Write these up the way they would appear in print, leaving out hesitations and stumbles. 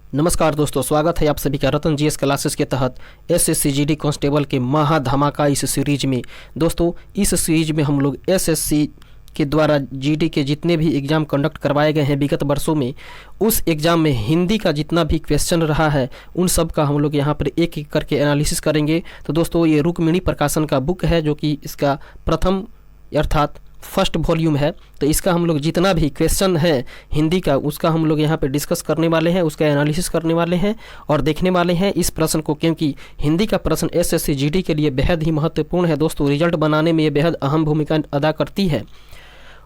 नमस्कार दोस्तों, स्वागत है आप सभी का रतन जीएस क्लासेस के तहत एसएससी जीडी कांस्टेबल के महा धमाका इस सीरीज में। दोस्तों, इस सीरीज में हम लोग एसएससी के द्वारा जीडी के जितने भी एग्ज़ाम कंडक्ट करवाए गए हैं विगत वर्षों में, उस एग्ज़ाम में हिंदी का जितना भी क्वेश्चन रहा है उन सब का हम लोग यहाँ पर एक एक करके एनालिसिस करेंगे। तो दोस्तों, ये रुक्मिणी प्रकाशन का बुक है जो कि इसका प्रथम अर्थात फर्स्ट वॉल्यूम है। तो इसका हम लोग जितना भी क्वेश्चन है हिंदी का उसका हम लोग यहाँ पे डिस्कस करने वाले हैं, उसका एनालिसिस करने वाले हैं और देखने वाले हैं इस प्रश्न को, क्योंकि हिंदी का प्रश्न एसएससी जीडी के लिए बेहद ही महत्वपूर्ण है। दोस्तों, रिजल्ट बनाने में ये बेहद अहम भूमिका अदा करती है।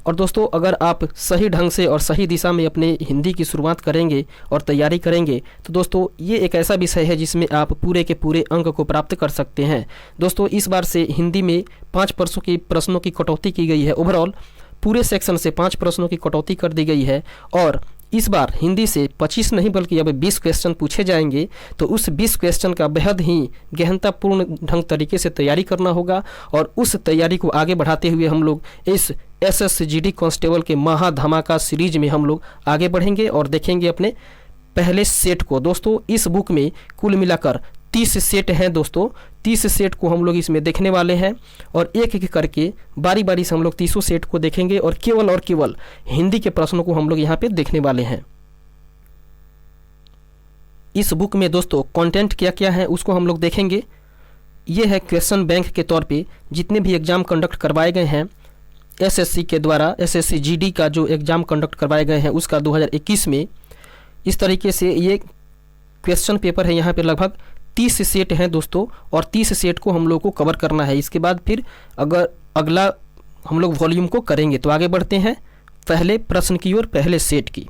और दोस्तों, अगर आप सही ढंग से और सही दिशा में अपने हिंदी की शुरुआत करेंगे और तैयारी करेंगे तो दोस्तों ये एक ऐसा विषय है जिसमें आप पूरे के पूरे अंक को प्राप्त कर सकते हैं। दोस्तों, इस बार से हिंदी में 5 प्रश्नों की कटौती की गई है। ओवरऑल पूरे सेक्शन से 5 प्रश्नों की कटौती कर दी गई है और इस बार हिंदी से 25 नहीं बल्कि अब 20 क्वेश्चन पूछे जाएंगे। तो उस 20 क्वेश्चन का बेहद ही गहनतापूर्ण ढंग तरीके से तैयारी करना होगा और उस तैयारी को आगे बढ़ाते हुए हम लोग इस एसएससी जीडी कांस्टेबल के महा धमाका सीरीज में हम लोग आगे बढ़ेंगे और देखेंगे अपने पहले सेट को। दोस्तों, इस बुक में कुल मिलाकर 30 सेट हैं। दोस्तों, 30 सेट को हम लोग इसमें देखने वाले हैं और एक एक करके बारी बारी से हम लोग 30 सेट को देखेंगे और केवल हिंदी के प्रश्नों को हम लोग यहाँ पे देखने वाले हैं। इस बुक में दोस्तों कंटेंट क्या क्या है उसको हम लोग देखेंगे। ये है क्वेश्चन बैंक के तौर पे जितने भी एग्जाम कंडक्ट करवाए गए हैं एसएससी के द्वारा, एसएससी जीडी का जो एग्ज़ाम कंडक्ट करवाए गए हैं उसका 2021 में, इस तरीके से ये क्वेश्चन पेपर है। यहाँ पे लगभग 30 सेट हैं दोस्तों और 30 सेट को हम लोग को कवर करना है। इसके बाद फिर अगर अगला हम लोग वॉल्यूम को करेंगे। तो आगे बढ़ते हैं पहले प्रश्न की ओर, पहले सेट की।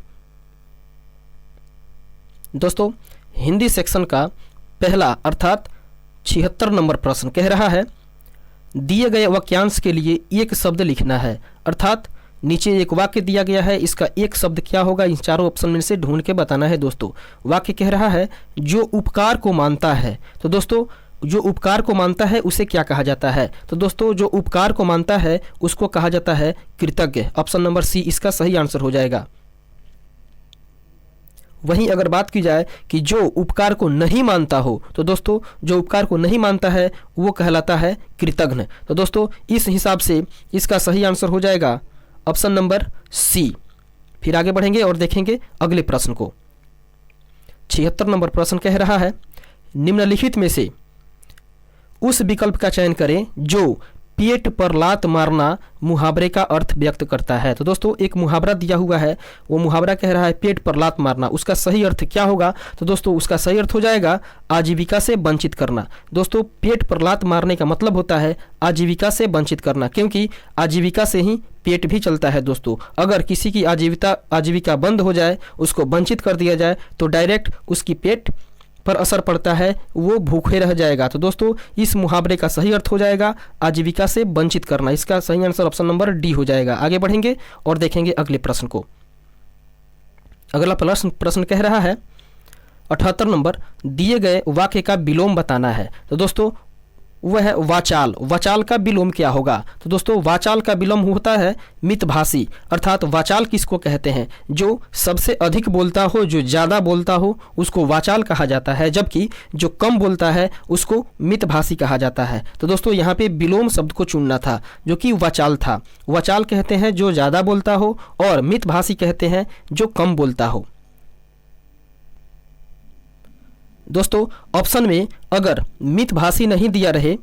दोस्तों, हिंदी सेक्शन का पहला अर्थात 76 नंबर प्रश्न कह रहा है दिए गए वाक्यांश के लिए एक शब्द लिखना है। अर्थात नीचे एक वाक्य दिया गया है, इसका एक शब्द क्या होगा इन चारों ऑप्शन में से ढूंढ के बताना है। दोस्तों, वाक्य कह रहा है जो उपकार को मानता है। तो दोस्तों, जो उपकार को मानता है उसे क्या कहा जाता है? तो दोस्तों, जो उपकार को मानता है उसको कहा जाता है कृतज्ञ। ऑप्शन नंबर सी इसका सही आंसर हो जाएगा। वहीं अगर बात की जाए कि जो उपकार को नहीं मानता हो, तो दोस्तों जो उपकार को नहीं मानता है वो कहलाता है कृतघ्न। तो दोस्तों इस हिसाब से इसका सही आंसर हो जाएगा ऑप्शन नंबर सी। फिर आगे बढ़ेंगे और देखेंगे अगले प्रश्न को। 76 नंबर प्रश्न कह रहा है निम्नलिखित में से उस विकल्प का चयन करें जो पेट पर लात मारना मुहावरे का अर्थ व्यक्त करता है। तो दोस्तों एक मुहावरा दिया हुआ है, वो मुहावरा कह रहा है पेट पर लात मारना, उसका सही अर्थ क्या होगा? तो दोस्तों उसका सही अर्थ हो जाएगा आजीविका से वंचित करना। दोस्तों, पेट पर लात मारने का मतलब होता है आजीविका से वंचित करना, क्योंकि आजीविका से ही पेट भी चलता है। दोस्तों, अगर किसी की आजीविका बंद हो जाए, उसको वंचित कर दिया जाए तो डायरेक्ट उसकी पेट पर असर पड़ता है, वो भूखे रह जाएगा। तो दोस्तों इस मुहावरे का सही अर्थ हो जाएगा आजीविका से वंचित करना। इसका सही आंसर ऑप्शन नंबर डी हो जाएगा। आगे बढ़ेंगे और देखेंगे अगले प्रश्न को। अगला प्रश्न कह रहा है 78 नंबर दिए गए वाक्य का विलोम बताना है। तो दोस्तों वह है वाचाल। वाचाल का विलोम क्या होगा? तो दोस्तों वाचाल का विलोम होता है मितभाषी। अर्थात वाचाल किसको कहते हैं? जो सबसे अधिक बोलता हो, जो ज़्यादा बोलता हो उसको वाचाल कहा जाता है, जबकि जो कम बोलता है उसको मितभाषी कहा जाता है। तो दोस्तों यहाँ पे विलोम शब्द को चुनना था जो कि वाचाल था। वाचाल कहते हैं जो ज़्यादा बोलता हो और मितभाषी कहते हैं जो कम बोलता हो। दोस्तों ऑप्शन में अगर मितभाषी नहीं दिया रहे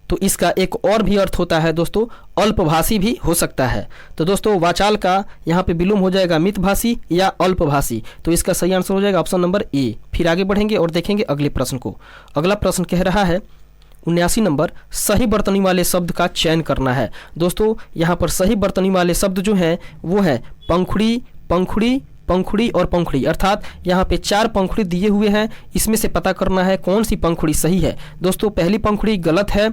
तो इसका एक और भी अर्थ होता है दोस्तों, अल्पभाषी भी हो सकता है। तो दोस्तों वाचाल का यहाँ पे विलोम हो जाएगा मितभाषी या अल्पभाषी। तो इसका सही आंसर हो जाएगा ऑप्शन नंबर ए। फिर आगे बढ़ेंगे और देखेंगे अगले प्रश्न को। अगला प्रश्न कह रहा है 79 नंबर सही बर्तनी वाले शब्द का चयन करना है। दोस्तों यहाँ पर सही बर्तनी वाले शब्द जो हैं वो है पंखुड़ी, पंखुड़ी, पंखुड़ी और पंखुड़ी। अर्थात यहाँ पे 4 पंखुड़ी दिए हुए हैं, इसमें से पता करना है कौन सी पंखुड़ी सही है। दोस्तों पहली पंखुड़ी गलत है,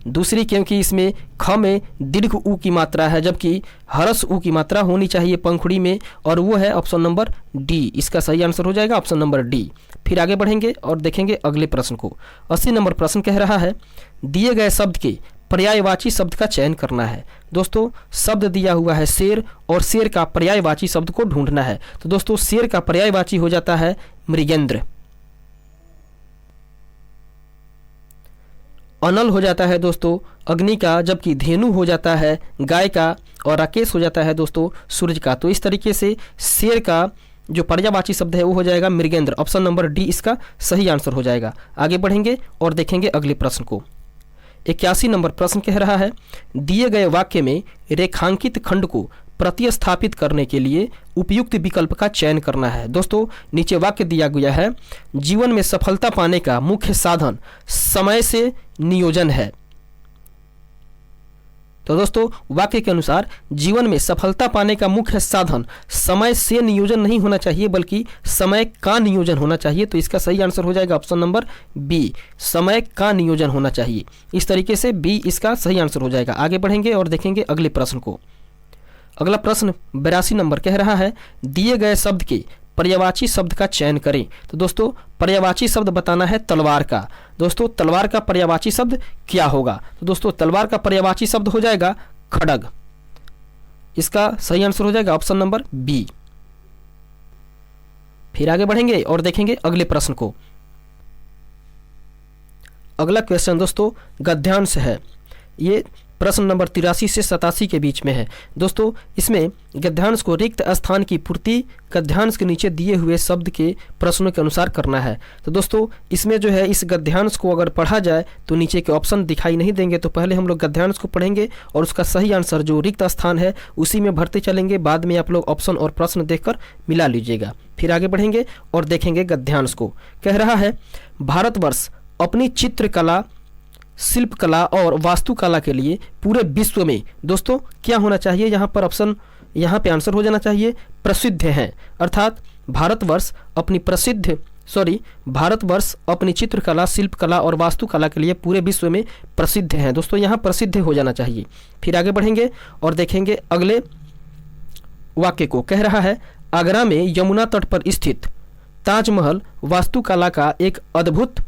दूसरी क्योंकि इसमें ख में दीर्घ ऊ की मात्रा है जबकि हरस ऊ की मात्रा होनी चाहिए पंखुड़ी में, और वो है ऑप्शन नंबर डी। इसका सही आंसर हो जाएगा ऑप्शन नंबर डी। फिर आगे बढ़ेंगे और देखेंगे अगले प्रश्न को। 80 नंबर प्रश्न कह रहा है दिए गए शब्द के पर्यायवाची शब्द का चयन करना है। दोस्तों शब्द दिया हुआ है शेर और शेर का पर्यायवाची शब्द को ढूंढना है। तो दोस्तों शेर का पर्यायवाची हो जाता है मृगेंद्र। अनल हो जाता है दोस्तों अग्नि का, जबकि धेनु हो जाता है गाय का और राकेश हो जाता है दोस्तों सूरज का। तो इस तरीके से शेर का जो पर्यायवाची शब्द है वो हो जाएगा मृगेंद्र। ऑप्शन नंबर डी इसका सही आंसर हो जाएगा। आगे बढ़ेंगे और देखेंगे अगले प्रश्न को। 81 नंबर प्रश्न कह रहा है, दिए गए वाक्य में रेखांकित खंड को प्रतिस्थापित करने के लिए उपयुक्त विकल्प का चयन करना है। दोस्तों नीचे वाक्य दिया गया है, जीवन में सफलता पाने का मुख्य साधन समय से नियोजन है। तो दोस्तों वाक्य के अनुसार जीवन में सफलता पाने का मुख्य साधन समय से नियोजन नहीं होना चाहिए बल्कि समय का नियोजन होना चाहिए। तो इसका सही आंसर हो जाएगा ऑप्शन नंबर बी, समय का नियोजन होना चाहिए। इस तरीके से बी इसका सही आंसर हो जाएगा। आगे बढ़ेंगे और देखेंगे अगले प्रश्न को। अगला प्रश्न 82 नंबर कह रहा है, दिए गए शब्द के पर्यायवाची शब्द का चयन करें। तो दोस्तों पर्यायवाची शब्द बताना है तलवार का। दोस्तों तलवार का पर्यायवाची शब्द क्या होगा? तो दोस्तों तलवार का पर्यायवाची शब्द हो जाएगा खड्ग। इसका सही आंसर हो जाएगा ऑप्शन नंबर बी। फिर आगे बढ़ेंगे और देखेंगे अगले प्रश्न को। अगला क्वेश्चन दोस्तों गद्यांश है। ये प्रश्न नंबर 83 से 87 के बीच में है। दोस्तों इसमें गद्यांश को रिक्त स्थान की पूर्ति गद्यांश के नीचे दिए हुए शब्द के प्रश्नों के अनुसार करना है। तो दोस्तों इसमें जो है इस गद्यांश को अगर पढ़ा जाए तो नीचे के ऑप्शन दिखाई नहीं देंगे। तो पहले हम लोग गद्यांश को पढ़ेंगे और उसका सही आंसर जो रिक्त स्थान है उसी में भरते चलेंगे। बाद में आप लोग ऑप्शन और प्रश्न देखकर मिला लीजिएगा। फिर आगे बढ़ेंगे और देखेंगे गद्यांश को। कह रहा है, भारतवर्ष अपनी चित्रकला, शिल्पकला और वास्तुकला के लिए पूरे विश्व में दोस्तों क्या होना चाहिए? यहाँ पर ऑप्शन यहाँ पे आंसर हो जाना चाहिए प्रसिद्ध हैं। अर्थात भारतवर्ष अपनी चित्रकला, शिल्पकला और वास्तुकला के लिए पूरे विश्व में प्रसिद्ध हैं। दोस्तों यहाँ प्रसिद्ध हो जाना चाहिए। फिर आगे बढ़ेंगे और देखेंगे अगले वाक्य को। कह रहा है, आगरा में यमुना तट पर स्थित ताजमहल वास्तुकला का एक अद्भुत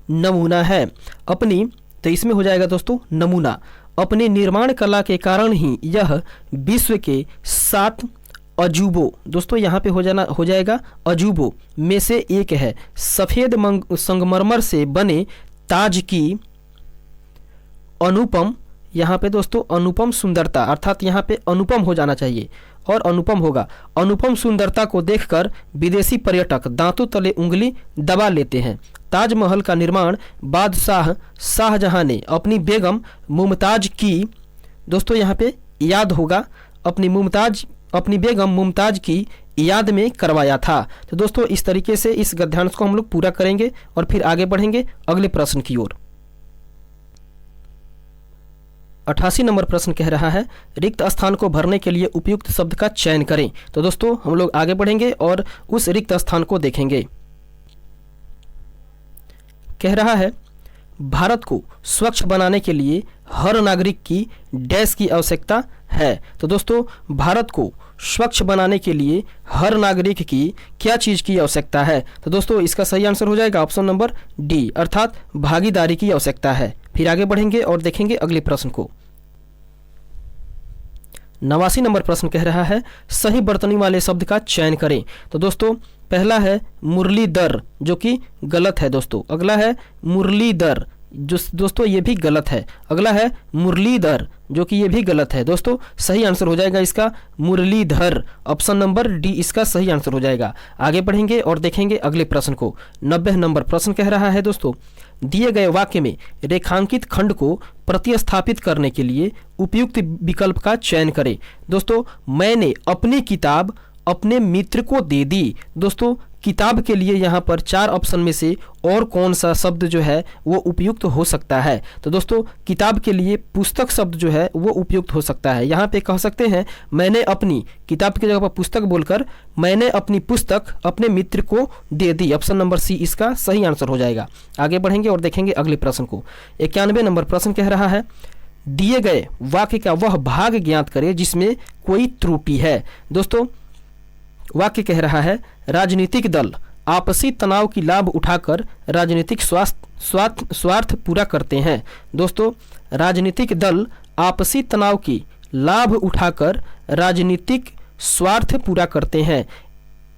नमूना है। तो इसमें हो जाएगा दोस्तों नमूना। अपने निर्माण कला के कारण ही यह विश्व के 7 अजूबों, दोस्तों यहाँ पे हो जाएगा अजूबों में से एक है। सफ़ेद संगमरमर से बने ताज की अनुपम, यहाँ पे दोस्तों अनुपम सुंदरता, अर्थात यहाँ पे अनुपम हो जाना चाहिए और अनुपम होगा। अनुपम सुंदरता को देखकर विदेशी पर्यटक दांतों तले उंगली दबा लेते हैं। ताजमहल का निर्माण बादशाह शाहजहां ने अपनी बेगम मुमताज की, दोस्तों यहाँ पे याद होगा, अपनी बेगम मुमताज की याद में करवाया था। तो दोस्तों इस तरीके से इस गद्यांश को हम लोग पूरा करेंगे और फिर आगे बढ़ेंगे अगले प्रश्न की ओर। 88 नंबर प्रश्न कह रहा है, रिक्त स्थान को भरने के लिए उपयुक्त शब्द का चयन करें। तो दोस्तों हम लोग आगे बढ़ेंगे और उस रिक्त स्थान को देखेंगे। कह रहा है, भारत को स्वच्छ बनाने के लिए हर नागरिक की डैश की आवश्यकता है। तो दोस्तों भारत को स्वच्छ बनाने के लिए हर नागरिक की क्या चीज़ की आवश्यकता है? तो दोस्तों इसका सही आंसर हो जाएगा ऑप्शन नंबर डी, अर्थात भागीदारी की आवश्यकता है। फिर आगे बढ़ेंगे और देखेंगे अगले प्रश्न को। 89 नंबर प्रश्न कह रहा है, सही बर्तनी वाले शब्द का चयन करें। तो दोस्तों पहला है मुरलीधर, जो कि गलत है दोस्तों। अगला है मुरलीधर, जो दोस्तों ये भी गलत है। अगला है मुरलीधर, जो कि ये भी गलत है। दोस्तों सही आंसर हो जाएगा इसका मुरलीधर, ऑप्शन नंबर डी इसका सही आंसर हो जाएगा। आगे बढ़ेंगे और देखेंगे अगले प्रश्न को। 90 नंबर प्रश्न कह रहा है, दोस्तों दिए गए वाक्य में रेखांकित खंड को प्रतिस्थापित करने के लिए उपयुक्त विकल्प का चयन करें। दोस्तों मैंने अपनी किताब अपने मित्र को दे दी। दोस्तों किताब के लिए यहाँ पर 4 ऑप्शन में से और कौन सा शब्द जो है वो उपयुक्त हो सकता है? तो दोस्तों किताब के लिए पुस्तक शब्द जो है वो उपयुक्त हो सकता है। यहाँ पे कह सकते हैं मैंने अपनी किताब की जगह पर पुस्तक बोलकर मैंने अपनी पुस्तक अपने मित्र को दे दी। ऑप्शन नंबर सी इसका सही आंसर हो जाएगा। आगे बढ़ेंगे और देखेंगे अगले प्रश्न को। 91 नंबर प्रश्न कह रहा है, दिए गए वाक्य का वह भाग ज्ञात करें जिसमें कोई त्रुटि है। दोस्तों वाक्य कह रहा है, राजनीतिक दल आपसी तनाव की लाभ उठाकर राजनीतिक स्वार्थ पूरा करते हैं। दोस्तों, राजनीतिक दल आपसी तनाव की लाभ उठाकर राजनीतिक स्वार्थ पूरा करते हैं।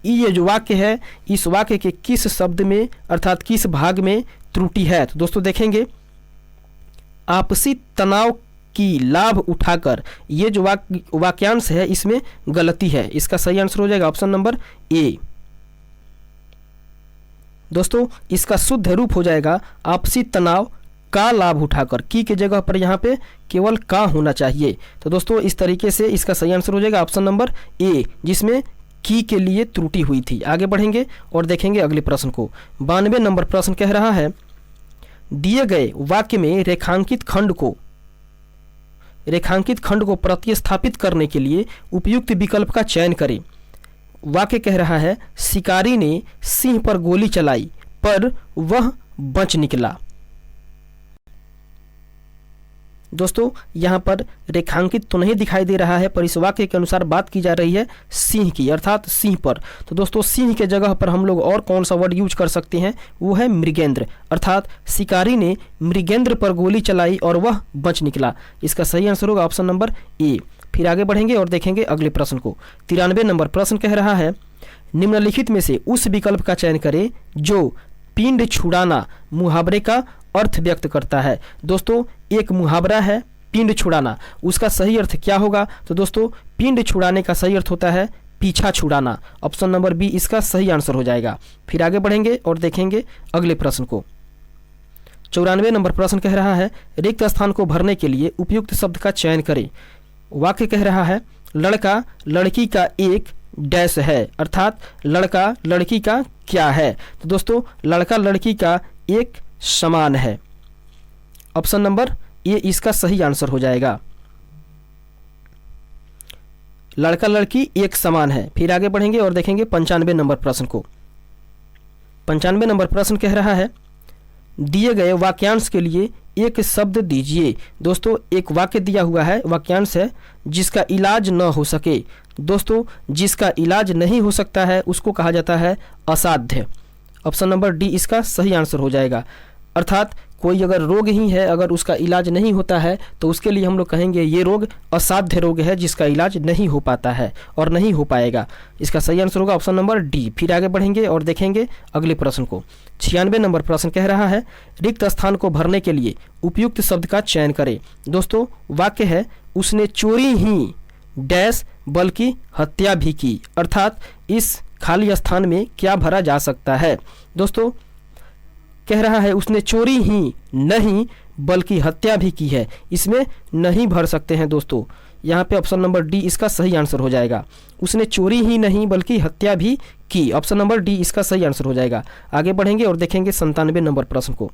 ये जो वाक्य है, इस वाक्य के किस शब्द में अर्थात किस भाग में त्रुटि है? तो दोस्तों देखेंगे, आपसी तनाव की लाभ उठाकर, ये जो वाक्यांश है इसमें गलती है। इसका सही आंसर हो जाएगा ऑप्शन नंबर ए। दोस्तों, इसका शुद्ध रूप हो जाएगा आपसी तनाव का लाभ उठाकर। की के जगह पर यहाँ पे केवल का होना चाहिए। तो दोस्तों, इस तरीके से इसका सही आंसर हो जाएगा ऑप्शन नंबर ए, जिसमें की के लिए त्रुटि हुई थी। आगे बढ़ेंगे और देखेंगे अगले प्रश्न को। 92 नंबर प्रश्न कह रहा है, दिए गए वाक्य में रेखांकित खंड को प्रतिस्थापित करने के लिए उपयुक्त विकल्प का चयन करें। वाक्य कह रहा है, शिकारी ने सिंह पर गोली चलाई पर वह बच निकला। दोस्तों, यहाँ पर रेखांकित तो नहीं दिखाई दे रहा है, पर इस वाक्य के अनुसार बात की जा रही है सिंह की, अर्थात सिंह पर। तो दोस्तों, सिंह के जगह पर हम लोग और कौन सा वर्ड यूज कर सकते हैं? वो है मृगेंद्र, अर्थात शिकारी ने मृगेंद्र पर गोली चलाई और वह बच निकला। इसका सही आंसर होगा ऑप्शन नंबर ए। फिर आगे बढ़ेंगे और देखेंगे अगले प्रश्न को। 93 नंबर प्रश्न कह रहा है, निम्नलिखित में से उस विकल्प का चयन करें जो पिंड छुड़ाना मुहावरे का अर्थ व्यक्त करता है। दोस्तों, एक मुहावरा है पिंड छुड़ाना, उसका सही अर्थ क्या होगा? तो दोस्तों, पिंड छुड़ाने का सही अर्थ होता है पीछा छुड़ाना। ऑप्शन नंबर बी इसका सही आंसर हो जाएगा। फिर आगे बढ़ेंगे और देखेंगे अगले प्रश्न को। 94 नंबर प्रश्न कह रहा है, रिक्त स्थान को भरने के लिए उपयुक्त शब्द का चयन करें। वाक्य कह रहा है, लड़का लड़की का एक डैश है, अर्थात लड़का लड़की का क्या है? तो दोस्तों, लड़का लड़की का एक समान है। ऑप्शन नंबर ए इसका सही आंसर हो जाएगा। लड़का लड़की एक समान है। फिर आगे बढ़ेंगे और देखेंगे 95 नंबर प्रश्न को। 95 नंबर प्रश्न कह रहा है, दिए गए वाक्यांश के लिए एक शब्द दीजिए। दोस्तों, एक वाक्य दिया हुआ है, वाक्यांश है, जिसका इलाज न हो सके। दोस्तों, जिसका इलाज नहीं हो सकता है उसको कहा जाता है असाध्य। ऑप्शन नंबर डी इसका सही आंसर हो जाएगा। अर्थात कोई अगर रोग ही है, अगर उसका इलाज नहीं होता है तो उसके लिए हम लोग कहेंगे ये रोग असाध्य रोग है, जिसका इलाज नहीं हो पाता है और नहीं हो पाएगा। इसका सही आंसर होगा ऑप्शन नंबर डी। फिर आगे बढ़ेंगे और देखेंगे अगले प्रश्न को। 96 नंबर प्रश्न कह रहा है, रिक्त स्थान को भरने के लिए उपयुक्त शब्द का चयन करें। दोस्तों, वाक्य है, उसने चोरी ही डैश बल्कि हत्या भी की, अर्थात इस खाली स्थान में क्या भरा जा सकता है? दोस्तों, कह रहा है उसने चोरी ही नहीं बल्कि हत्या भी की है, इसमें नहीं भर सकते हैं। दोस्तों, यहाँ पे ऑप्शन नंबर डी इसका सही आंसर हो जाएगा। उसने चोरी ही नहीं बल्कि हत्या भी की, ऑप्शन नंबर डी इसका सही आंसर हो जाएगा। आगे बढ़ेंगे और देखेंगे 97 नंबर प्रश्न को।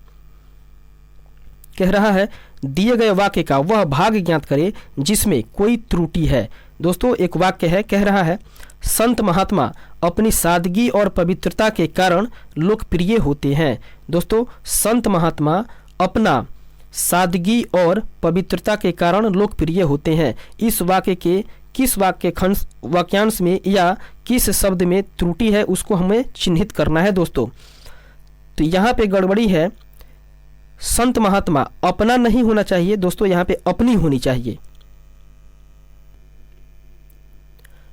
कह रहा है, दिए गए वाक्य का वह भाग ज्ञात करें जिसमें कोई त्रुटि है। दोस्तों, एक वाक्य है, कह रहा है, संत महात्मा अपनी सादगी और पवित्रता के कारण लोकप्रिय होते हैं। दोस्तों, संत महात्मा अपना सादगी और पवित्रता के कारण लोकप्रिय होते हैं। इस वाक्य के किस वाक्यांश में या किस शब्द में त्रुटि है उसको हमें चिन्हित करना है। दोस्तों, तो यहाँ पे गड़बड़ी है, संत महात्मा अपना नहीं होना चाहिए। दोस्तों, यहाँ पे अपनी होनी चाहिए।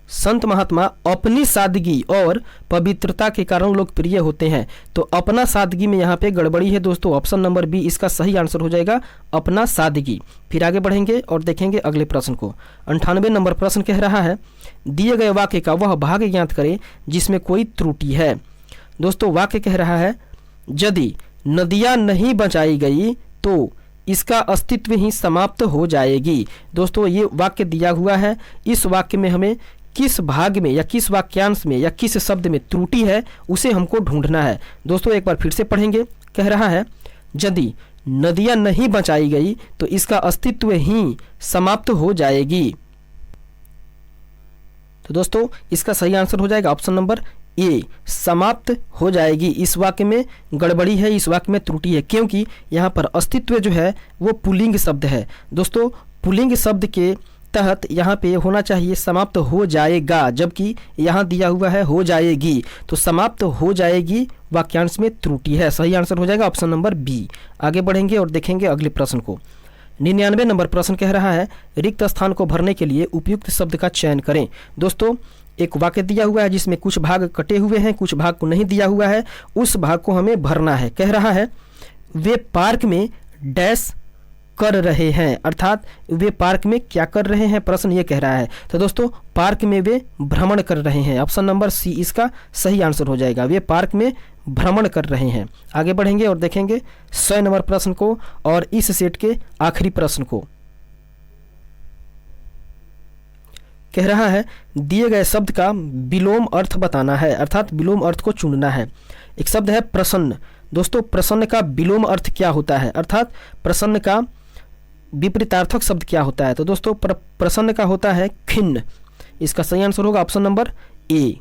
संत महात्मा अपनी सादगी और पवित्रता के कारण लोकप्रिय होते हैं, तो अपना सादगी में यहाँ पे गड़बड़ी है। दोस्तों, ऑप्शन नंबर बी इसका सही आंसर हो जाएगा, अपना सादगी। फिर आगे बढ़ेंगे और देखेंगे अगले प्रश्न को। 98 नंबर प्रश्न कह रहा है, दिए गए वाक्य का वह भाग ज्ञात करें जिसमें कोई त्रुटि है। दोस्तों, वाक्य कह रहा है, यदि नदियाँ नहीं बचाई गई तो इसका अस्तित्व ही समाप्त हो जाएगी। दोस्तों, ये वाक्य दिया हुआ है, इस वाक्य में हमें किस भाग में या किस वाक्यांश में या किस शब्द में त्रुटि है उसे हमको ढूंढना है। दोस्तों, एक बार फिर से पढ़ेंगे। कह रहा है, यदि नदियाँ नहीं बचाई गई तो इसका अस्तित्व ही समाप्त हो जाएगी। तो दोस्तों, इसका सही आंसर हो जाएगा ऑप्शन नंबर ए, समाप्त हो जाएगी। इस वाक्य में गड़बड़ी है, इस वाक्य में त्रुटि है, क्योंकि यहाँ पर अस्तित्व जो है वो पुल्लिंग शब्द है। दोस्तों, पुल्लिंग शब्द के तहत यहाँ पे होना चाहिए समाप्त हो जाएगा, जबकि यहाँ दिया हुआ है हो जाएगी। तो समाप्त हो जाएगी वाक्यांश में त्रुटि है, सही आंसर हो जाएगा ऑप्शन नंबर बी। आगे बढ़ेंगे और देखेंगे अगले प्रश्न को। 99 नंबर प्रश्न कह रहा है रिक्त स्थान को भरने के लिए उपयुक्त शब्द का चयन करें। दोस्तों एक वाक्य दिया हुआ है जिसमें कुछ भाग कटे हुए हैं, कुछ भाग को नहीं दिया हुआ है, उस भाग को हमें भरना है। कह रहा है वे पार्क में डैश कर रहे हैं, अर्थात वे पार्क में क्या कर रहे हैं, प्रश्न ये कह रहा है। तो दोस्तों पार्क में वे भ्रमण कर रहे हैं, ऑप्शन नंबर सी इसका सही आंसर हो जाएगा, वे पार्क में भ्रमण कर रहे हैं। आगे बढ़ेंगे और देखेंगे 100 नंबर प्रश्न को और इस सेट के आखिरी प्रश्न को। कह रहा है दिए गए शब्द का विलोम अर्थ बताना है, अर्थात विलोम अर्थ को चुनना है। एक शब्द है प्रसन्न। दोस्तों प्रसन्न का विलोम अर्थ क्या होता है, अर्थात प्रसन्न का विपरीतार्थक शब्द क्या होता है। तो दोस्तों प्रसन्न का होता है खिन्न, इसका सही आंसर होगा ऑप्शन नंबर ए।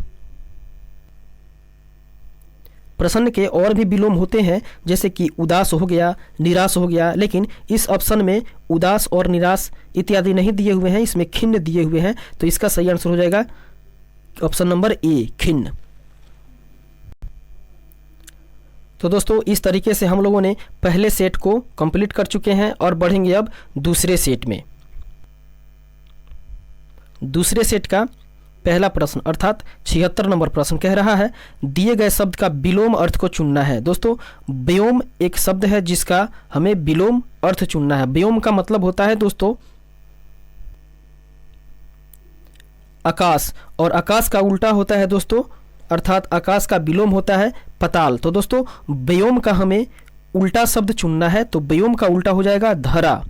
प्रसन्न के और भी विलोम होते हैं जैसे कि उदास हो गया, निराश हो गया, लेकिन इस ऑप्शन में उदास और निराश इत्यादि नहीं दिए हुए हैं, इसमें खिन्न दिए हुए हैं। तो इसका सही आंसर हो जाएगा ऑप्शन नंबर ए खिन्न। तो दोस्तों इस तरीके से हम लोगों ने पहले सेट को कंप्लीट कर चुके हैं और बढ़ेंगे अब दूसरे सेट में। दूसरे सेट का पहला प्रश्न अर्थात 76 नंबर प्रश्न कह रहा है दिए गए शब्द का विलोम अर्थ को चुनना है। दोस्तों व्योम एक शब्द है जिसका हमें विलोम अर्थ चुनना है। व्योम का मतलब होता है दोस्तों आकाश, और आकाश का उल्टा होता है दोस्तों, अर्थात आकाश का विलोम होता है पताल। तो दोस्तों व्योम का हमें उल्टा शब्द चुनना है, तो व्योम का उल्टा हो जाएगा धरा,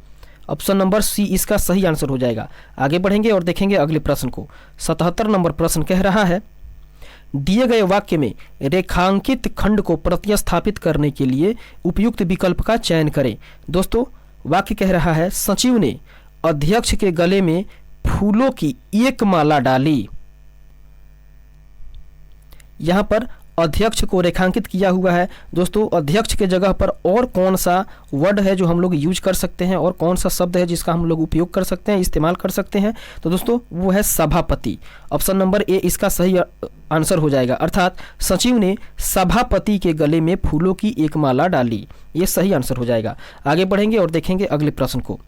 ऑप्शन नंबर सी इसका सही आंसर हो जाएगा। आगे बढ़ेंगे और देखेंगे अगले प्रश्न को। 77 नंबर प्रश्न कह रहा है दिए गए वाक्य में रेखांकित खंड को प्रतिस्थापित करने के लिए उपयुक्त विकल्प का चयन करें। दोस्तों वाक्य कह रहा है सचिव ने अध्यक्ष के गले में फूलों की एक माला डाली। यहाँ पर अध्यक्ष को रेखांकित किया हुआ है। दोस्तों अध्यक्ष के जगह पर और कौन सा वर्ड है जो हम लोग यूज कर सकते हैं और कौन सा शब्द है जिसका हम लोग उपयोग कर सकते हैं, इस्तेमाल कर सकते हैं, तो दोस्तों वो है सभापति। ऑप्शन नंबर ए इसका सही आंसर हो जाएगा, अर्थात सचिव ने सभापति के गले में फूलों की एक माला डाली, ये सही आंसर हो जाएगा। आगे बढ़ेंगे और देखेंगे अगले प्रश्न को।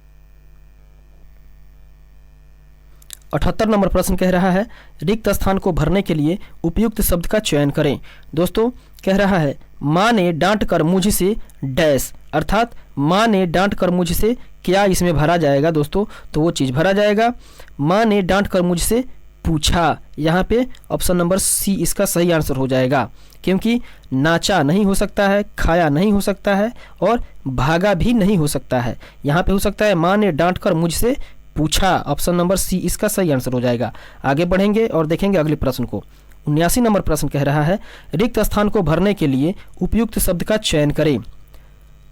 78 नंबर प्रश्न कह रहा है रिक्त स्थान को भरने के लिए उपयुक्त शब्द का चयन करें। दोस्तों कह रहा है माँ ने डांट कर मुझसे डैश, अर्थात माँ ने डांट कर मुझसे क्या इसमें भरा जाएगा दोस्तों, तो वो चीज़ भरा जाएगा माँ ने डांट कर मुझसे पूछा। यहाँ पे ऑप्शन नंबर सी इसका सही आंसर हो जाएगा, क्योंकि नाचा नहीं हो सकता है, खाया नहीं हो सकता है और भागा भी नहीं हो सकता है। यहाँ पे हो सकता है माँ ने डांट कर मुझसे पूछा, ऑप्शन नंबर सी इसका सही आंसर हो जाएगा। आगे बढ़ेंगे और देखेंगे अगले प्रश्न को। 79 नंबर प्रश्न कह रहा है रिक्त स्थान को भरने के लिए उपयुक्त शब्द का चयन करें।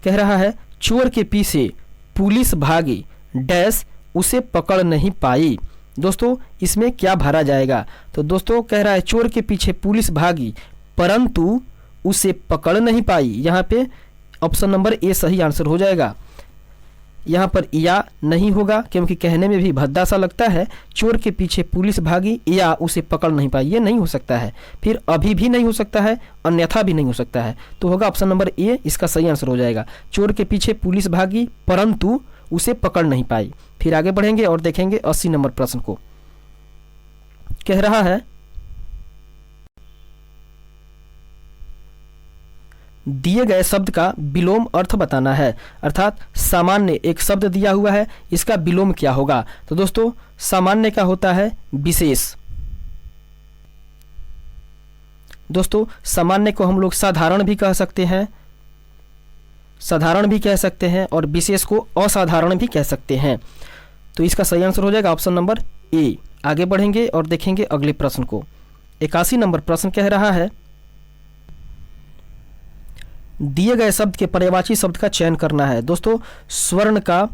कह रहा है चोर के पीछे पुलिस भागी डैश उसे पकड़ नहीं पाई। दोस्तों इसमें क्या भरा जाएगा, तो दोस्तों कह रहा है चोर के पीछे पुलिस भागी परंतु उसे पकड़ नहीं पाई। यहाँ पे ऑप्शन नंबर ए सही आंसर हो जाएगा। यहाँ पर या नहीं होगा क्योंकि कहने में भी भद्दा सा लगता है, चोर के पीछे पुलिस भागी या उसे पकड़ नहीं पाई, ये नहीं हो सकता है। फिर अभी भी नहीं हो सकता है, अन्यथा भी नहीं हो सकता है, तो होगा ऑप्शन नंबर ए इसका सही आंसर हो जाएगा। चोर के पीछे पुलिस भागी परंतु उसे पकड़ नहीं पाई। फिर आगे बढ़ेंगे और देखेंगे 80 नंबर प्रश्न को। कह रहा है दिए गए शब्द का विलोम अर्थ बताना है, अर्थात सामान्य एक शब्द दिया हुआ है, इसका विलोम क्या होगा। तो दोस्तों सामान्य का होता है विशेष। दोस्तों सामान्य को हम लोग साधारण भी कह सकते हैं, साधारण भी कह सकते हैं और विशेष को असाधारण भी कह सकते हैं। तो इसका सही आंसर हो जाएगा ऑप्शन नंबर ए। आगे बढ़ेंगे और देखेंगे अगले प्रश्न को। 81 नंबर प्रश्न कह रहा है दिए गए शब्द के पर्यायवाची शब्द का चयन करना है। दोस्तों स्वर्ण का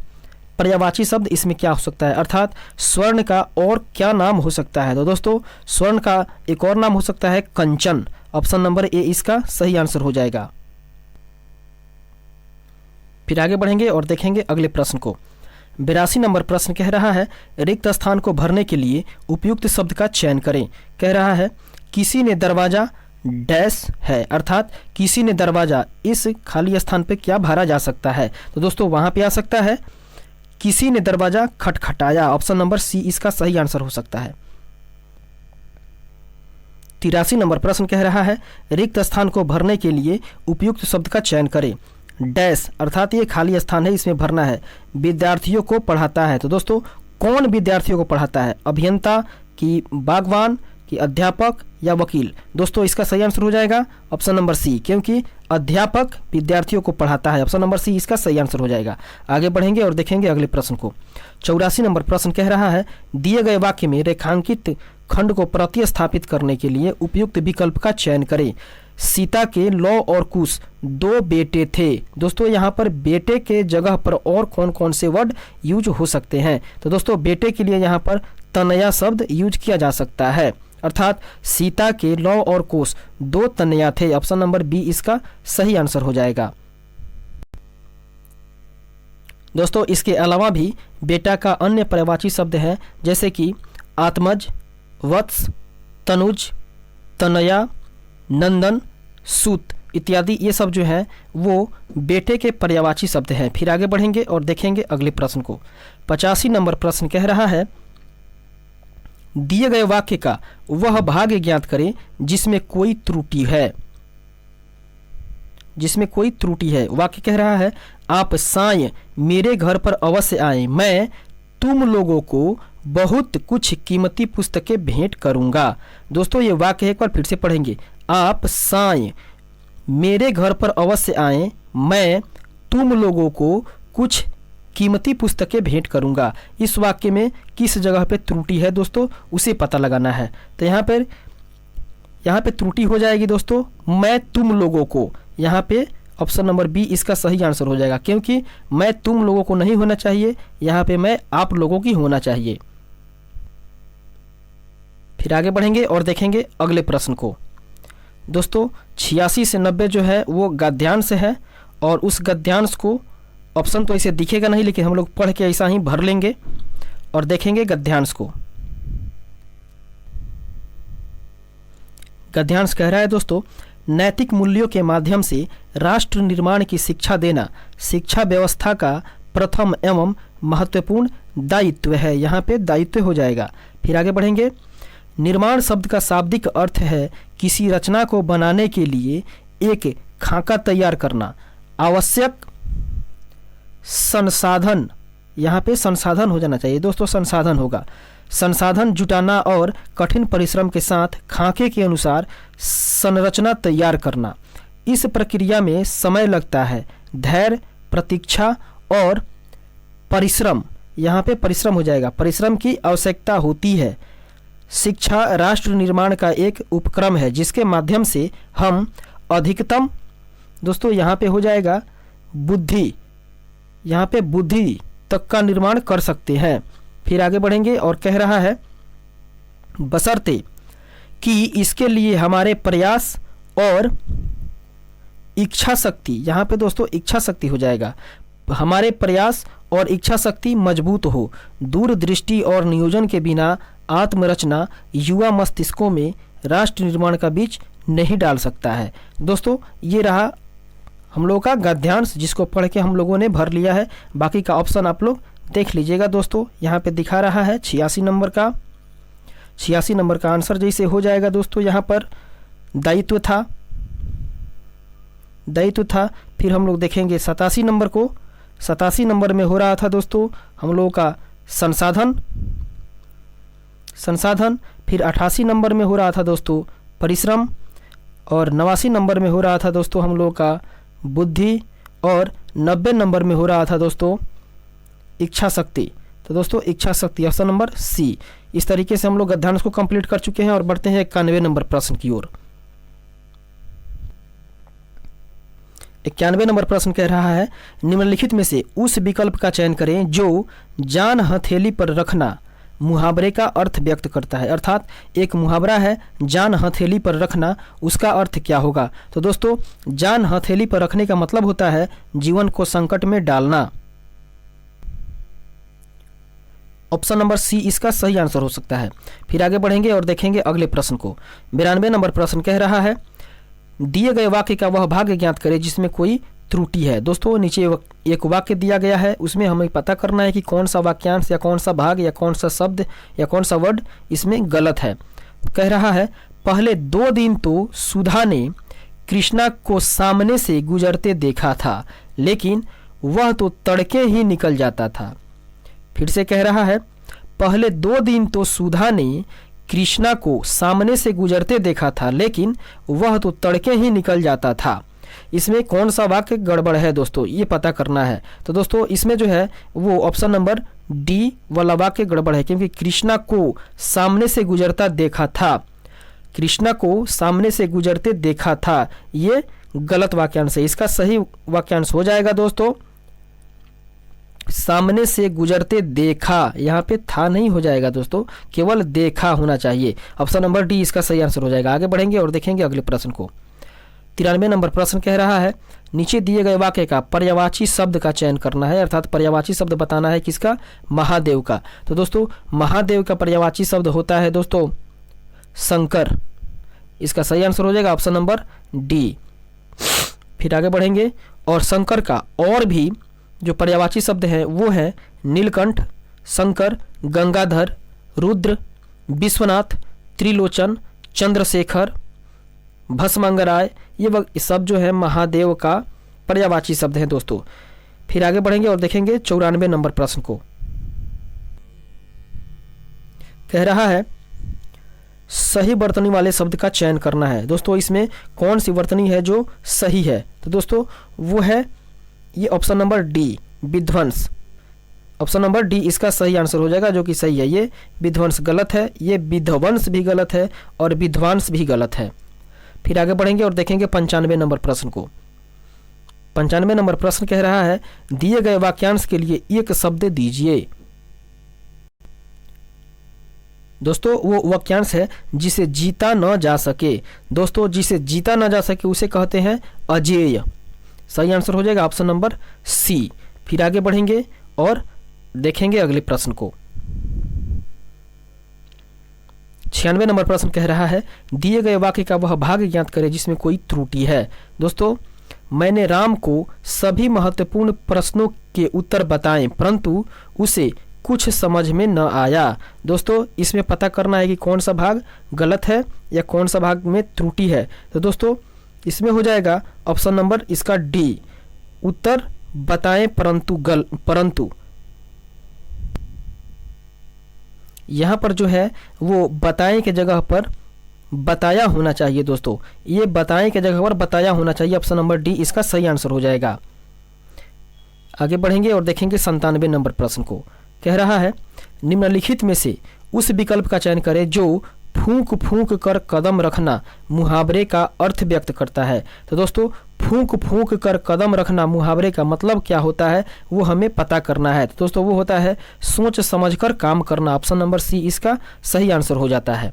पर्यायवाची शब्द इसमें क्या हो सकता है, अर्थात स्वर्ण का और क्या नाम हो सकता है। तो दोस्तों स्वर्ण का एक और नाम हो सकता है कंचन, ऑप्शन नंबर ए इसका सही आंसर हो जाएगा। फिर आगे बढ़ेंगे और देखेंगे अगले प्रश्न को। 82 नंबर प्रश्न कह रहा है रिक्त स्थान को भरने के लिए उपयुक्त शब्द का चयन करें। कह रहा है किसी ने दरवाजा डैश है, अर्थात किसी ने दरवाजा, इस खाली स्थान पे क्या भरा जा सकता है? तो दोस्तों वहां पे आ सकता है किसी ने दरवाजा खटखटाया। ऑप्शन नंबर सी इसका सही आंसर हो सकता है। 83 नंबर प्रश्न कह रहा है रिक्त स्थान को भरने के लिए उपयुक्त शब्द का चयन करें। डैश, अर्थात ये खाली स्थान है, इसमें भरना है। विद्यार्थियों को पढ़ाता है, तो दोस्तों कौन विद्यार्थियों को पढ़ाता है? अभियंता कि बागवान कि अध्यापक या वकील? दोस्तों इसका सही आंसर हो जाएगा ऑप्शन नंबर सी, क्योंकि अध्यापक विद्यार्थियों को पढ़ाता है। ऑप्शन नंबर सी इसका सही आंसर हो जाएगा। आगे बढ़ेंगे और देखेंगे अगले प्रश्न को। 84 नंबर प्रश्न कह रहा है दिए गए वाक्य में रेखांकित खंड को प्रतिस्थापित करने के लिए उपयुक्त विकल्प का चयन करें। सीता के लौ और कुश 2 बेटे थे। दोस्तों यहाँ पर बेटे के जगह पर और कौन कौन से वर्ड यूज हो सकते हैं? तो दोस्तों बेटे के लिए यहाँ पर तनया शब्द यूज किया जा सकता है, अर्थात सीता के लौ और कुश 2 तनया थे। ऑप्शन नंबर बी इसका सही आंसर हो जाएगा। दोस्तों इसके अलावा भी बेटा का अन्य पर्यायवाची शब्द है, जैसे कि आत्मज, वत्स, तनुज, तनया, नंदन, सूत इत्यादि। ये सब जो है वो बेटे के पर्यायवाची शब्द हैं। फिर आगे बढ़ेंगे और देखेंगे अगले प्रश्न को। 85 नंबर प्रश्न कह रहा है दिए गए वाक्य का वह भाग ज्ञात करें जिसमें कोई त्रुटि है। जिसमें कोई त्रुटि है। वाक्य कह रहा है आप साय मेरे घर पर अवश्य आएं, मैं तुम लोगों को बहुत कुछ कीमती पुस्तकें भेंट करूंगा। दोस्तों ये वाक्य एक बार फिर से पढ़ेंगे। आप साय मेरे घर पर अवश्य आएं, मैं तुम लोगों को कुछ कीमती पुस्तकें भेंट करूंगा। इस वाक्य में किस जगह पे त्रुटि है दोस्तों, उसे पता लगाना है। तो यहाँ पे त्रुटि हो जाएगी दोस्तों मैं तुम लोगों को। यहाँ पे ऑप्शन नंबर बी इसका सही आंसर हो जाएगा, क्योंकि मैं तुम लोगों को नहीं होना चाहिए, यहाँ पे मैं आप लोगों की होना चाहिए। फिर आगे बढ़ेंगे और देखेंगे अगले प्रश्न को। दोस्तों 86 से 90 जो है वो गद्यांश है, और उस गद्यांश को ऑप्शन तो इसे दिखेगा नहीं, लेकिन हम लोग पढ़ के ऐसा ही भर लेंगे और देखेंगे गद्यांश को। गद्यांश कह रहा है दोस्तों नैतिक मूल्यों के माध्यम से राष्ट्र निर्माण की शिक्षा देना शिक्षा व्यवस्था का प्रथम एवं महत्वपूर्ण दायित्व है। यहाँ पे दायित्व हो जाएगा। फिर आगे बढ़ेंगे। निर्माण शब्द का शाब्दिक अर्थ है किसी रचना को बनाने के लिए एक खाका तैयार करना, आवश्यक संसाधन, यहाँ पे संसाधन हो जाना चाहिए दोस्तों, संसाधन होगा, संसाधन जुटाना और कठिन परिश्रम के साथ खाके के अनुसार संरचना तैयार करना। इस प्रक्रिया में समय लगता है, धैर्य, प्रतीक्षा और परिश्रम, यहाँ पे परिश्रम हो जाएगा, परिश्रम की आवश्यकता होती है। शिक्षा राष्ट्र निर्माण का एक उपक्रम है जिसके माध्यम से हम अधिकतम, दोस्तों यहाँ पे हो जाएगा बुद्धि, यहाँ पे बुद्धि तक का निर्माण कर सकते हैं। फिर आगे बढ़ेंगे और कह रहा है बशर्ते कि इसके लिए हमारे प्रयास और इच्छा शक्ति, यहाँ पे दोस्तों इच्छा शक्ति हो जाएगा, हमारे प्रयास और इच्छा शक्ति मजबूत हो। दूरदृष्टि और नियोजन के बिना आत्मरचना युवा मस्तिष्कों में राष्ट्र निर्माण का बीज नहीं डाल सकता है। दोस्तों ये रहा हम लोगों का गद्यांश, जिसको पढ़ के हम लोगों ने भर लिया है। बाकी का ऑप्शन आप लोग देख लीजिएगा दोस्तों, यहाँ पे दिखा रहा है 86 नंबर का। 86 नंबर का आंसर जैसे हो जाएगा दोस्तों, यहाँ पर दायित्व था। फिर हम लोग देखेंगे 87 नंबर को। 87 नंबर में हो रहा था दोस्तों हम लोगों का संसाधन। फिर 88 नंबर में हो रहा था दोस्तों परिश्रम, और 89 नंबर में हो रहा था दोस्तों हम लोगों का बुद्धि, और 90 नंबर में हो रहा था दोस्तों इच्छा शक्ति। तो दोस्तों इच्छा शक्ति ऑप्शन नंबर सी। इस तरीके से हम लोग गद्यांश को कंप्लीट कर चुके हैं और बढ़ते हैं 91 नंबर प्रश्न की ओर। 91 नंबर प्रश्न कह रहा है निम्नलिखित में से उस विकल्प का चयन करें जो जान हथेली पर रखना मुहावरे का अर्थ व्यक्त करता है। अर्थात एक मुहावरा है जान हथेली पर रखना, उसका अर्थ क्या होगा? तो दोस्तों जान हथेली पर रखने का मतलब होता है जीवन को संकट में डालना। ऑप्शन नंबर सी इसका सही आंसर हो सकता है। फिर आगे बढ़ेंगे और देखेंगे अगले प्रश्न को। 92 नंबर प्रश्न कह रहा है दिए गए वाक्य का वह भाग ज्ञात करें जिसमें कोई त्रुटि है। दोस्तों नीचे एक वाक्य दिया गया है, उसमें हमें पता करना है कि कौन सा वाक्यांश या कौन सा भाग या कौन सा शब्द या कौन सा वर्ड इसमें गलत है। कह रहा है पहले 2 दिन तो सुधा ने कृष्णा को सामने से गुजरते देखा था, लेकिन वह तो तड़के ही निकल जाता था। फिर से कह रहा है पहले 2 दिन तो सुधा ने कृष्णा को सामने से गुजरते देखा था, लेकिन वह तो तड़के ही निकल जाता था। इसमें कौन सा वाक्य गड़बड़ है दोस्तों, ये पता करना है। तो दोस्तों इसमें जो है वो ऑप्शन नंबर डी वाला वाक्य गड़बड़ है, क्योंकि कृष्णा को सामने से गुजरता देखा था, कृष्णा को सामने से गुजरते देखा था, ये गलत वाक्यांश है। इसका सही वाक्यांश हो जाएगा दोस्तों सामने से गुजरते देखा, यहाँ पे था नहीं हो जाएगा दोस्तों, केवल देखा होना चाहिए। ऑप्शन नंबर डी इसका सही आंसर हो जाएगा। आगे बढ़ेंगे और देखेंगे अगले प्रश्न को। 93 नंबर प्रश्न कह रहा है नीचे दिए गए वाक्य का पर्यायवाची शब्द का चयन करना है, अर्थात पर्यायवाची शब्द बताना है किसका, महादेव का। तो दोस्तों महादेव का पर्यायवाची शब्द होता है दोस्तों शंकर, इसका सही आंसर हो जाएगा ऑप्शन नंबर डी। फिर आगे बढ़ेंगे और शंकर का और भी जो पर्यायवाची शब्द है वो है नीलकंठ, शंकर, गंगाधर, रुद्र, विश्वनाथ, त्रिलोचन, चंद्रशेखर, भस्मांगराय, ये सब जो है महादेव का पर्यायवाची शब्द है दोस्तों। फिर आगे बढ़ेंगे और देखेंगे 94 नंबर प्रश्न को। कह रहा है सही वर्तनी वाले शब्द का चयन करना है। दोस्तों इसमें कौन सी वर्तनी है जो सही है, तो दोस्तों वो है ये ऑप्शन नंबर डी विध्वंस। ऑप्शन नंबर डी इसका सही आंसर हो जाएगा, जो कि सही है। ये विध्वंस गलत है, ये विध्वंस भी गलत है और विध्वांस भी गलत है। फिर आगे बढ़ेंगे और देखेंगे 95 नंबर प्रश्न को। 95 नंबर प्रश्न कह रहा है दिए गए वाक्यांश के लिए एक शब्द दीजिए। दोस्तों वो वाक्यांश है जिसे जीता न जा सके। दोस्तों जिसे जीता न जा सके उसे कहते हैं अजेय। सही आंसर हो जाएगा ऑप्शन नंबर सी। फिर आगे बढ़ेंगे और देखेंगे अगले प्रश्न को। 96 नंबर प्रश्न कह रहा है दिए गए वाक्य का वह भाग ज्ञात करें जिसमें कोई त्रुटि है। दोस्तों मैंने राम को सभी महत्वपूर्ण प्रश्नों के उत्तर बताएं, परंतु उसे कुछ समझ में न आया। दोस्तों इसमें पता करना है कि कौन सा भाग गलत है या कौन सा भाग में त्रुटि है। तो दोस्तों इसमें हो जाएगा ऑप्शन नंबर इसका डी उत्तर बताएं परंतु यहाँ पर जो है वो बताएं के जगह पर बताया होना चाहिए। दोस्तों ये बताएं के जगह पर बताया होना चाहिए, ऑप्शन नंबर डी इसका सही आंसर हो जाएगा। आगे बढ़ेंगे और देखेंगे 97 नंबर प्रश्न को। कह रहा है निम्नलिखित में से उस विकल्प का चयन करें जो फूंक फूंक कर कदम रखना मुहावरे का अर्थ व्यक्त करता है। तो दोस्तों फूंक फूंक कर कदम रखना मुहावरे का मतलब क्या होता है वो हमें पता करना है। तो दोस्तों वो होता है सोच समझकर काम करना। ऑप्शन नंबर सी इसका सही आंसर हो जाता है।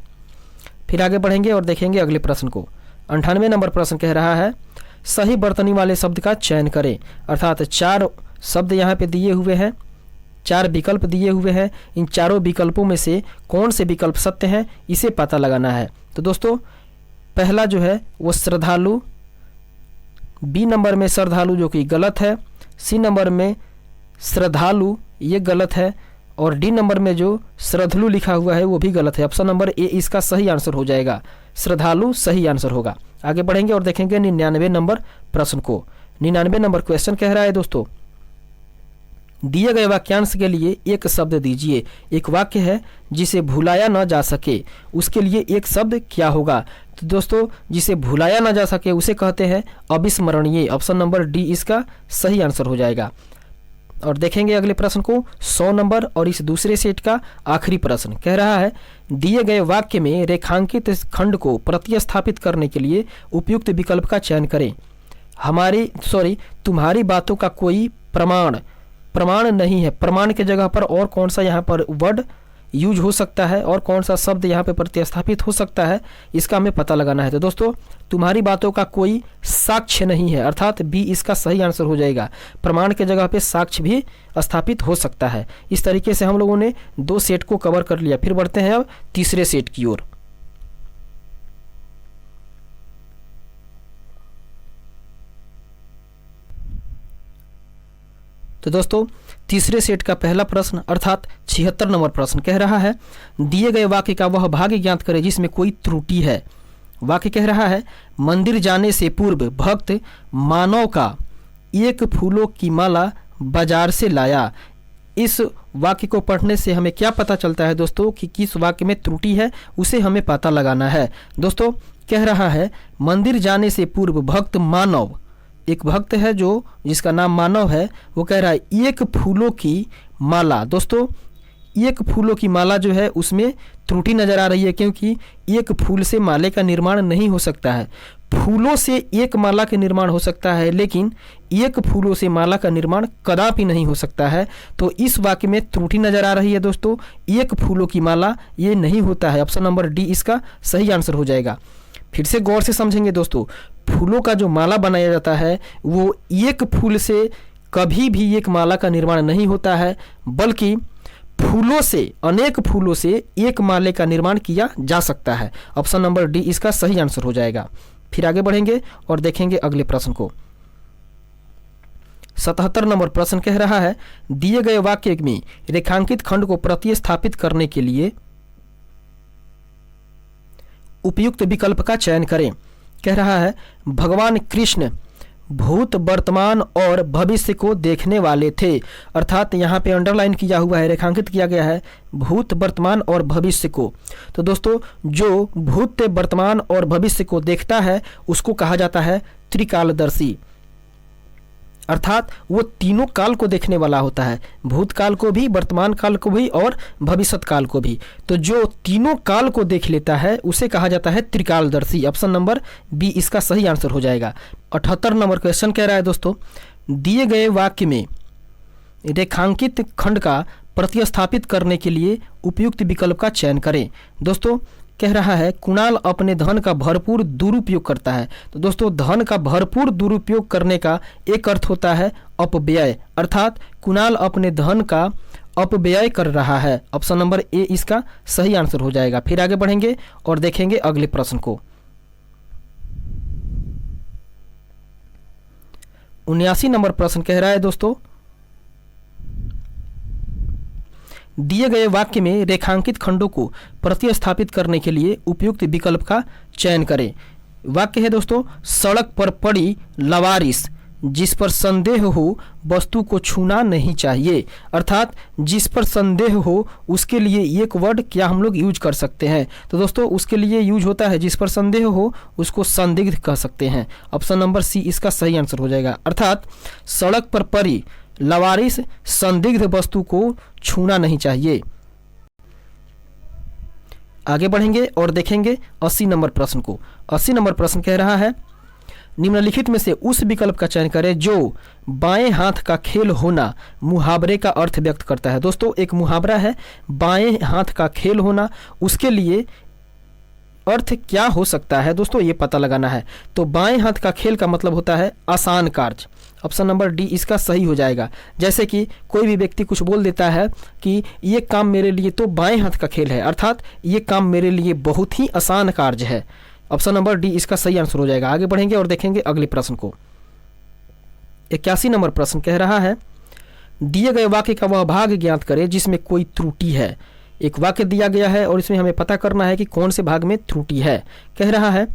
फिर आगे बढ़ेंगे और देखेंगे अगले प्रश्न को। 98 नंबर प्रश्न कह रहा है सही वर्तनी वाले शब्द का चयन करें, अर्थात 4 शब्द यहाँ पे दिए हुए हैं, 4 विकल्प दिए हुए हैं। इन चारों विकल्पों में से कौन से विकल्प सत्य हैं इसे पता लगाना है। तो दोस्तों पहला जो है वो श्रद्धालु, बी नंबर में श्रद्धालु जो कि गलत है, सी नंबर में श्रद्धालु ये गलत है और डी नंबर में जो श्रद्धलु लिखा हुआ है वो भी गलत है। ऑप्शन नंबर ए इसका सही आंसर हो जाएगा, श्रद्धालु सही आंसर होगा। आगे बढ़ेंगे और देखेंगे 99 नंबर प्रश्न को। 99 नंबर क्वेश्चन कह रहा है दोस्तों दिए गए वाक्यांश के लिए एक शब्द दीजिए। एक वाक्य है जिसे भुलाया न जा सके, उसके लिए एक शब्द क्या होगा। तो दोस्तों जिसे भुलाया न जा सके उसे कहते हैं अविस्मरणीय। ऑप्शन नंबर डी इसका सही आंसर हो जाएगा। और देखेंगे अगले प्रश्न को 100 नंबर और इस दूसरे सेट का आखिरी प्रश्न कह रहा है दिए गए वाक्य में रेखांकित खंड को प्रतिस्थापित करने के लिए उपयुक्त विकल्प का चयन करें। तुम्हारी बातों का कोई प्रमाण नहीं है। प्रमाण के जगह पर और कौन सा यहाँ पर वर्ड यूज हो सकता है और कौन सा शब्द यहाँ पे प्रतिस्थापित हो सकता है, इसका हमें पता लगाना है। तो दोस्तों तुम्हारी बातों का कोई साक्ष्य नहीं है, अर्थात बी इसका सही आंसर हो जाएगा। प्रमाण के जगह पे साक्ष्य भी स्थापित हो सकता है। इस तरीके से हम लोगों ने 2 सेट को कवर कर लिया। फिर बढ़ते हैं अब तीसरे सेट की ओर। तो दोस्तों तीसरे सेट का पहला प्रश्न अर्थात 76 नंबर प्रश्न कह रहा है, दिए गए वाक्य का वह भाग ज्ञात करें जिसमें कोई त्रुटि है। वाक्य कह रहा है, मंदिर जाने से पूर्व भक्त मानव का एक फूलों की माला बाजार से लाया। इस वाक्य को पढ़ने से हमें क्या पता चलता है दोस्तों कि किस वाक्य में त्रुटि है, उसे हमें पता लगाना है। दोस्तों कह रहा है, मंदिर जाने से पूर्व भक्त मानव, एक भक्त है जो जिसका नाम मानव है, वो कह रहा है एक फूलों की माला। दोस्तों एक फूलों की माला जो है उसमें त्रुटि नजर आ रही है, क्योंकि एक फूल से माले का निर्माण नहीं हो सकता है। फूलों से एक माला का निर्माण हो सकता है, लेकिन एक फूलों से माला का निर्माण कदापि नहीं हो सकता है। तो इस वाक्य में त्रुटि नजर आ रही है दोस्तों, एक फूलों की माला ये नहीं होता है। ऑप्शन नंबर डी इसका सही आंसर हो जाएगा। फिर से गौर से समझेंगे दोस्तों, फूलों का जो माला बनाया जाता है वो एक फूल से कभी भी एक माला का निर्माण नहीं होता है, बल्कि फूलों से, अनेक फूलों से एक माले का निर्माण किया जा सकता है। ऑप्शन नंबर डी इसका सही आंसर हो जाएगा। फिर आगे बढ़ेंगे और देखेंगे अगले प्रश्न को। 77 नंबर प्रश्न कह रहा है, दिए गए वाक्य में रेखांकित खंड को प्रतिस्थापित करने के लिए उपयुक्त विकल्प का चयन करें। कह रहा है, भगवान कृष्ण भूत, वर्तमान और भविष्य को देखने वाले थे। अर्थात यहाँ पे अंडरलाइन किया हुआ है, रेखांकित किया गया है भूत, वर्तमान और भविष्य को। तो दोस्तों जो भूत, वर्तमान और भविष्य को देखता है उसको कहा जाता है त्रिकालदर्शी। अर्थात वो तीनों काल को देखने वाला होता है, भूतकाल को भी, वर्तमान काल को भी और भविष्यत काल को भी। तो जो तीनों काल को देख लेता है उसे कहा जाता है त्रिकालदर्शी। ऑप्शन नंबर बी इसका सही आंसर हो जाएगा। 78 नंबर क्वेश्चन कह रहा है दोस्तों, दिए गए वाक्य में रेखांकित खंड का प्रतिस्थापित करने के लिए उपयुक्त विकल्प का चयन करें। दोस्तों कह रहा है, कुणाल अपने धन का भरपूर दुरुपयोग करता है। तो दोस्तों धन का भरपूर दुरुपयोग करने का एक अर्थ होता है अपव्यय, अर्थात कुणाल अपने धन का अपव्यय कर रहा है। ऑप्शन नंबर ए इसका सही आंसर हो जाएगा। फिर आगे बढ़ेंगे और देखेंगे अगले प्रश्न को। 79 नंबर प्रश्न कह रहा है दोस्तों, दिए गए वाक्य में रेखांकित खंडों को प्रतिस्थापित करने के लिए उपयुक्त विकल्प का चयन करें। वाक्य है दोस्तों, सड़क पर पड़ी लवारिस, जिस पर संदेह हो वस्तु को छूना नहीं चाहिए। अर्थात जिस पर संदेह हो उसके लिए एक वर्ड क्या हम लोग यूज कर सकते हैं। तो दोस्तों उसके लिए यूज होता है, जिस पर संदेह हो उसको संदिग्ध कह सकते हैं। ऑप्शन नंबर सी इसका सही आंसर हो जाएगा। अर्थात सड़क पर पड़ी लवारिस, संदिग्ध वस्तु को छूना नहीं चाहिए। आगे बढ़ेंगे और देखेंगे 80 नंबर प्रश्न को। 80 नंबर प्रश्न कह रहा है, निम्नलिखित में से उस विकल्प का चयन करें जो बाएं हाथ का खेल होना मुहावरे का अर्थ व्यक्त करता है। दोस्तों एक मुहावरा है बाएं हाथ का खेल होना, उसके लिए अर्थ क्या हो सकता है दोस्तों ये पता लगाना है। तो बाएं हाथ का खेल का मतलब होता है आसान कार्य। ऑप्शन नंबर डी इसका सही हो जाएगा। जैसे कि कोई भी व्यक्ति कुछ बोल देता है कि ये काम मेरे लिए तो बाएं हाथ का खेल है, अर्थात ये काम मेरे लिए बहुत ही आसान कार्य है। ऑप्शन नंबर डी इसका सही आंसर हो जाएगा। आगे बढ़ेंगे और देखेंगे अगले प्रश्न को। 81 नंबर प्रश्न कह रहा है, दिए गए वाक्य का वह भाग ज्ञात करें जिसमें कोई त्रुटि है। एक वाक्य दिया गया है और इसमें हमें पता करना है कि कौन से भाग में त्रुटि है। कह रहा है,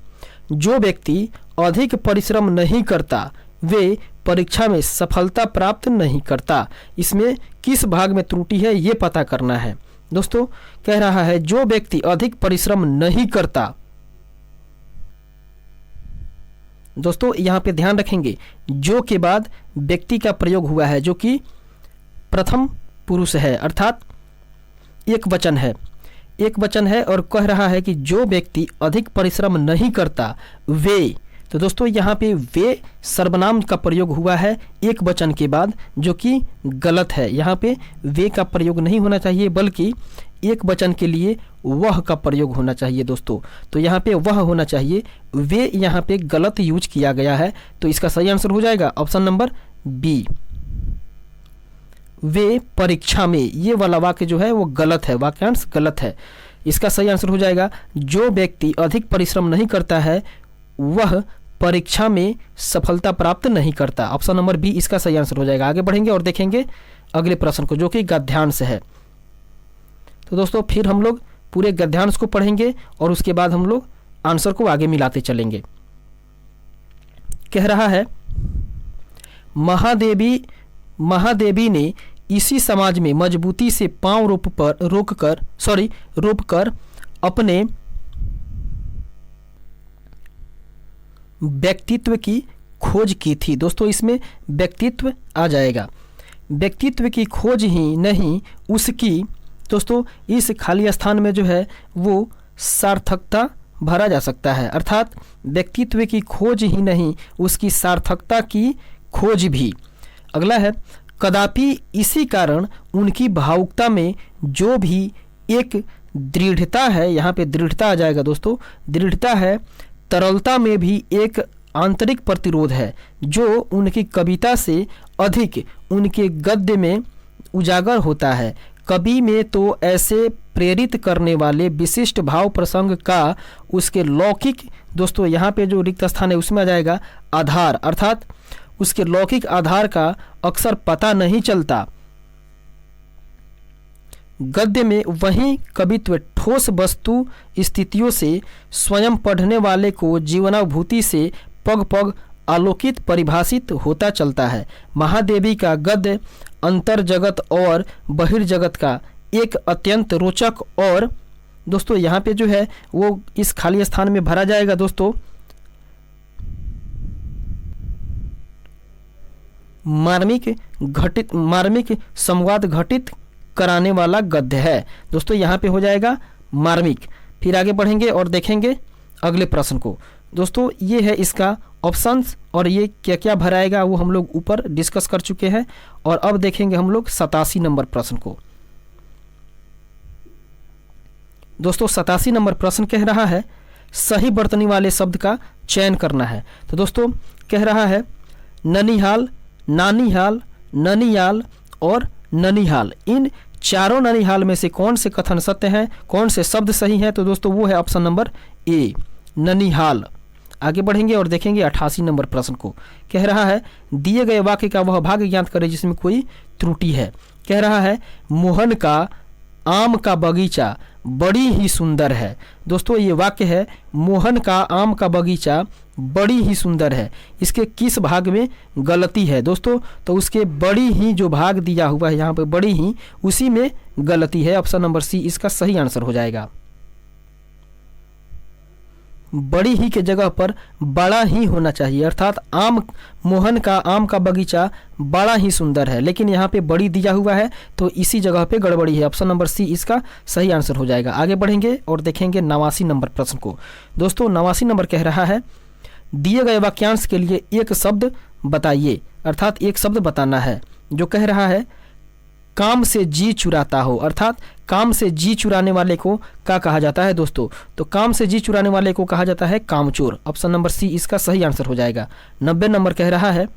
जो व्यक्ति अधिक परिश्रम नहीं करता वे परीक्षा में सफलता प्राप्त नहीं करता। इसमें किस भाग में त्रुटि है ये पता करना है। दोस्तों कह रहा है, जो व्यक्ति अधिक परिश्रम नहीं करता। दोस्तों यहाँ पे ध्यान रखेंगे, जो के बाद व्यक्ति का प्रयोग हुआ है जो कि प्रथम पुरुष है, अर्थात एक वचन है, एक वचन है और कह रहा है कि जो व्यक्ति अधिक परिश्रम नहीं करता वे। तो दोस्तों यहाँ पे वे सर्वनाम का प्रयोग हुआ है एक वचन के बाद, जो कि गलत है। यहाँ पे वे का प्रयोग नहीं होना चाहिए, बल्कि एक वचन के लिए वह का प्रयोग होना चाहिए दोस्तों। तो यहाँ पे वह होना चाहिए, वे यहाँ पे गलत यूज किया गया है। तो इसका सही आंसर हो जाएगा ऑप्शन नंबर बी, वे परीक्षा में। ये वाला वाक्य जो है वो गलत है, वाक्यांश गलत है। इसका सही आंसर हो जाएगा, जो व्यक्ति अधिक परिश्रम नहीं करता है वह परीक्षा में सफलता प्राप्त नहीं करता। ऑप्शन नंबर बी इसका सही आंसर हो जाएगा। आगे बढ़ेंगे और देखेंगे अगले प्रश्न को, जो कि गद्यांश है। तो दोस्तों फिर हम लोग पूरे गद्यांश को पढ़ेंगे और उसके बाद हम लोग आंसर को आगे मिलाते चलेंगे। कह रहा है, महादेवी ने इसी समाज में मजबूती से पांव रोपकर अपने व्यक्तित्व की खोज की थी। दोस्तों इसमें व्यक्तित्व आ जाएगा। व्यक्तित्व की खोज ही नहीं उसकी, दोस्तों इस खाली स्थान में जो है वो सार्थकता भरा जा सकता है। अर्थात व्यक्तित्व की खोज ही नहीं उसकी सार्थकता की खोज भी। अगला है, कदापि इसी कारण उनकी भावुकता में जो भी एक दृढ़ता है, यहाँ पे दृढ़ता आ जाएगा दोस्तों, दृढ़ता है, तरलता में भी एक आंतरिक प्रतिरोध है जो उनकी कविता से अधिक उनके गद्य में उजागर होता है। कवि में तो ऐसे प्रेरित करने वाले विशिष्ट भाव प्रसंग का उसके लौकिक, दोस्तों यहाँ पे जो रिक्त स्थान है उसमें आ जाएगा आधार, अर्थात उसके लौकिक आधार का अक्सर पता नहीं चलता। गद्य में वही कवित्व ठोस वस्तु स्थितियों से स्वयं पढ़ने वाले को जीवनानुभूति से पग पग आलोकित परिभाषित होता चलता है। महादेवी का गद्य अंतर जगत और बहिर्जगत का एक अत्यंत रोचक, और दोस्तों यहाँ पे जो है वो इस खाली स्थान में भरा जाएगा दोस्तों मार्मिक संवाद घटित कराने वाला गद्य है। दोस्तों यहाँ पे हो जाएगा मार्मिक। फिर आगे बढ़ेंगे और देखेंगे अगले प्रश्न को। दोस्तों ये है इसका ऑप्शंस, और ये क्या क्या भराएगा वो हम लोग ऊपर डिस्कस कर चुके हैं। और अब देखेंगे हम लोग 87 नंबर प्रश्न को। दोस्तों 87 नंबर प्रश्न कह रहा है, सही वर्तनी वाले शब्द का चयन करना है। तो दोस्तों कह रहा है, ननिहाल, नानिहाल, ननियाल और ननिहाल, इन चारों ननिहाल में से कौन से कथन सत्य हैं, कौन से शब्द सही हैं? तो दोस्तों वो है ऑप्शन नंबर ए, ननिहाल। आगे बढ़ेंगे और देखेंगे 88 नंबर प्रश्न को। कह रहा है, दिए गए वाक्य का वह भाग ज्ञात करें जिसमें कोई त्रुटि है। कह रहा है, मोहन का आम का बगीचा बड़ी ही सुंदर है। दोस्तों ये वाक्य है, मोहन का आम का बगीचा बड़ी ही सुंदर है, इसके किस भाग में गलती है? दोस्तों तो उसके बड़ी ही जो भाग दिया हुआ है यहाँ पे बड़ी ही, उसी में गलती है। ऑप्शन नंबर सी इसका सही आंसर हो जाएगा। बड़ी ही के जगह पर बड़ा ही होना चाहिए, अर्थात मोहन का आम का बगीचा बड़ा ही सुंदर है, लेकिन यहाँ पे बड़ी दिया हुआ है तो इसी जगह पे गड़बड़ी है। ऑप्शन नंबर सी इसका सही आंसर हो जाएगा। आगे बढ़ेंगे और देखेंगे 89 नंबर प्रश्न को। दोस्तों 89 नंबर कह रहा है, दिए गए वाक्यांश के लिए एक शब्द बताइए, अर्थात एक शब्द बताना है। जो कह रहा है, काम से जी चुराता हो, अर्थात काम से जी चुराने वाले को क्या कहा जाता है? दोस्तों तो काम से जी चुराने वाले को कहा जाता है कामचोर। ऑप्शन नंबर सी इसका सही आंसर हो जाएगा। 90 नंबर कह रहा है,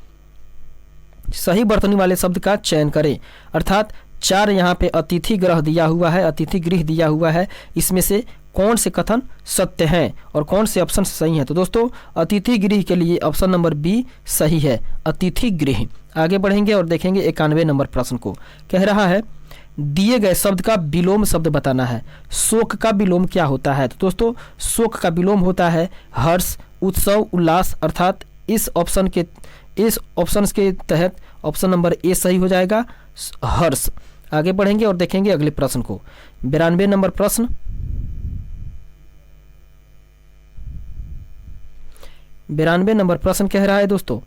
सही वर्तनी वाले शब्द का चयन करें, अर्थात 4 यहाँ पे अतिथि गृह दिया हुआ है, अतिथि गृह दिया हुआ है, इसमें से कौन से कथन सत्य हैं और कौन से ऑप्शन सही हैं? तो दोस्तों अतिथि गृह के लिए ऑप्शन नंबर बी सही है, अतिथि गृह। आगे बढ़ेंगे और देखेंगे 91 नंबर प्रश्न को। कह रहा है, दिए गए शब्द का विलोम शब्द बताना है। शोक का विलोम क्या होता है? तो दोस्तों शोक का विलोम होता है हर्ष, उत्सव, उल्लास, अर्थात इस ऑप्शन के तहत ऑप्शन नंबर ए सही हो जाएगा, हर्ष। आगे बढ़ेंगे और देखेंगे अगले प्रश्न को। 92 नंबर प्रश्न। 92 नंबर प्रश्न कह रहा है, दोस्तों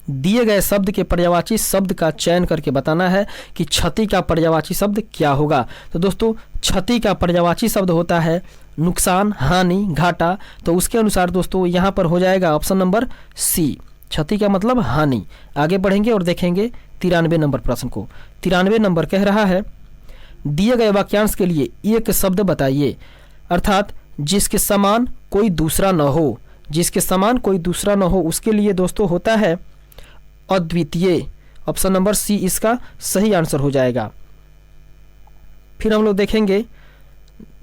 दिए गए शब्द के पर्यायवाची शब्द का चयन करके बताना है कि क्षति का पर्यायवाची शब्द क्या होगा। तो दोस्तों क्षति का पर्यायवाची शब्द होता है नुकसान, हानि, घाटा। तो उसके अनुसार दोस्तों यहाँ पर हो जाएगा ऑप्शन नंबर सी, क्षति का मतलब हानि। आगे बढ़ेंगे और देखेंगे 93 नंबर प्रश्न को। 93 नंबर कह रहा है, दिए गए वाक्यांश के लिए एक शब्द बताइए, अर्थात जिसके समान कोई दूसरा न हो, जिसके समान कोई दूसरा न हो उसके लिए दोस्तों होता है अद्वितीय। ऑप्शन नंबर सी इसका सही आंसर हो जाएगा। फिर हम लोग देखेंगे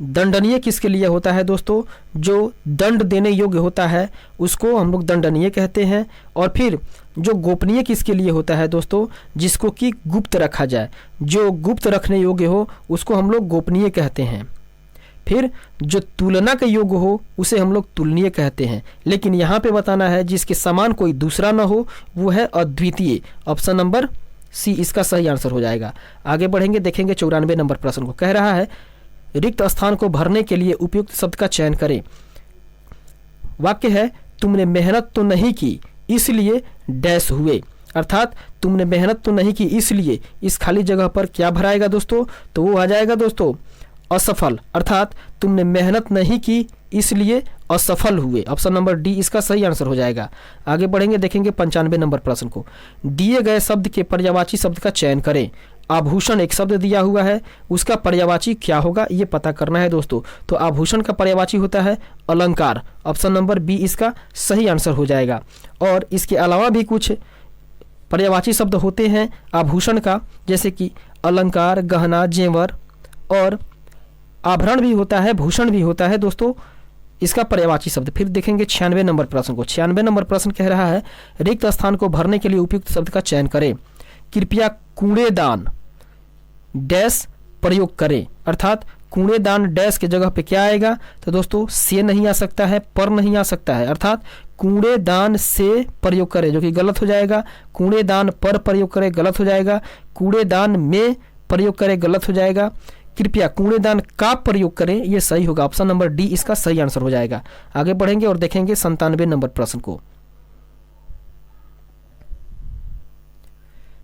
दंडनीय किसके लिए होता है दोस्तों, जो दंड देने योग्य होता है उसको हम लोग दंडनीय कहते हैं। और फिर जो गोपनीय किसके लिए होता है दोस्तों, जिसको कि गुप्त रखा जाए, जो गुप्त रखने योग्य हो उसको हम लोग गोपनीय कहते हैं। फिर जो तुलना के योग्य हो उसे हम लोग तुलनीय कहते हैं। लेकिन यहाँ पे बताना है जिसके समान कोई दूसरा न हो वो है अद्वितीय। ऑप्शन नंबर सी इसका सही आंसर हो जाएगा। आगे बढ़ेंगे, देखेंगे 94 नंबर प्रश्न को। कह रहा है रिक्त स्थान को भरने के लिए उपयुक्त शब्द का चयन करें। वाक्य है तुमने मेहनत तो नहीं की इसलिए डैश हुए, अर्थात तुमने मेहनत तो नहीं की इसलिए इस खाली जगह पर क्या भराएगा दोस्तों, तो वो आ जाएगा दोस्तों असफल, अर्थात तुमने मेहनत नहीं की इसलिए असफल हुए। ऑप्शन नंबर डी इसका सही आंसर हो जाएगा। आगे बढ़ेंगे, देखेंगे 95 नंबर प्रश्न को। दिए गए शब्द के पर्यायवाची शब्द का चयन करें। आभूषण एक शब्द दिया हुआ है, उसका पर्यायवाची क्या होगा ये पता करना है दोस्तों। तो आभूषण का पर्यायवाची होता है अलंकार। ऑप्शन नंबर बी इसका सही आंसर हो जाएगा। और इसके अलावा भी कुछ पर्यायवाची शब्द होते हैं आभूषण का, जैसे कि अलंकार, गहना, जेवर और आभरण भी होता है, भूषण भी होता है दोस्तों इसका पर्यायवाची शब्द। फिर देखेंगे 96 नंबर प्रश्न को। 96 नंबर प्रश्न कह रहा है रिक्त स्थान को भरने के लिए उपयुक्त शब्द का चयन करें। कृपया कूड़ेदान डैश प्रयोग करें, अर्थात कूड़ेदान डैश के जगह पे क्या आएगा, तो दोस्तों से नहीं आ सकता है, पर नहीं आ सकता है, अर्थात कूड़ेदान से प्रयोग करें जो कि गलत हो जाएगा। कूड़ेदान पर प्रयोग करें गलत हो जाएगा। कूड़ेदान में प्रयोग करें गलत हो जाएगा। कृपया कूड़ेदान का प्रयोग करें ये सही होगा। ऑप्शन नंबर डी इसका सही आंसर हो जाएगा। आगे बढ़ेंगे और देखेंगे 97 नंबर प्रश्न को।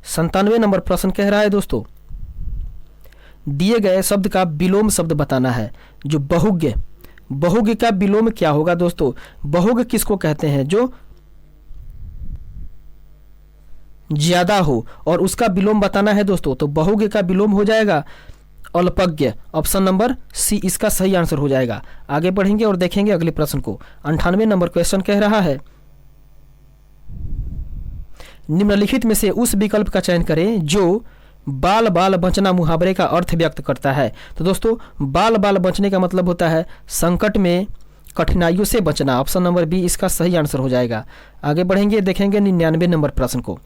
97 नंबर प्रश्न कह रहा है दोस्तों दिए गए शब्द का विलोम शब्द बताना है। जो बहुज्ञ, बहुज्ञ का विलोम क्या होगा दोस्तों, बहुज्ञ किसको कहते हैं, जो ज्यादा हो और उसका विलोम बताना है दोस्तों। तो बहुज्ञ का विलोम हो जाएगा अल्पज्ञ। ऑप्शन नंबर सी इसका सही आंसर हो जाएगा। आगे बढ़ेंगे और देखेंगे अगले प्रश्न को। 98 नंबर क्वेश्चन कह रहा है निम्नलिखित में से उस विकल्प का चयन करें जो बाल बाल बचना मुहावरे का अर्थ व्यक्त करता है। तो दोस्तों बाल बाल बचने का मतलब होता है संकट में कठिनाइयों से बचना। ऑप्शन नंबर बी इसका सही आंसर हो जाएगा। आगे बढ़ेंगे, देखेंगे 99 नंबर प्रश्न को।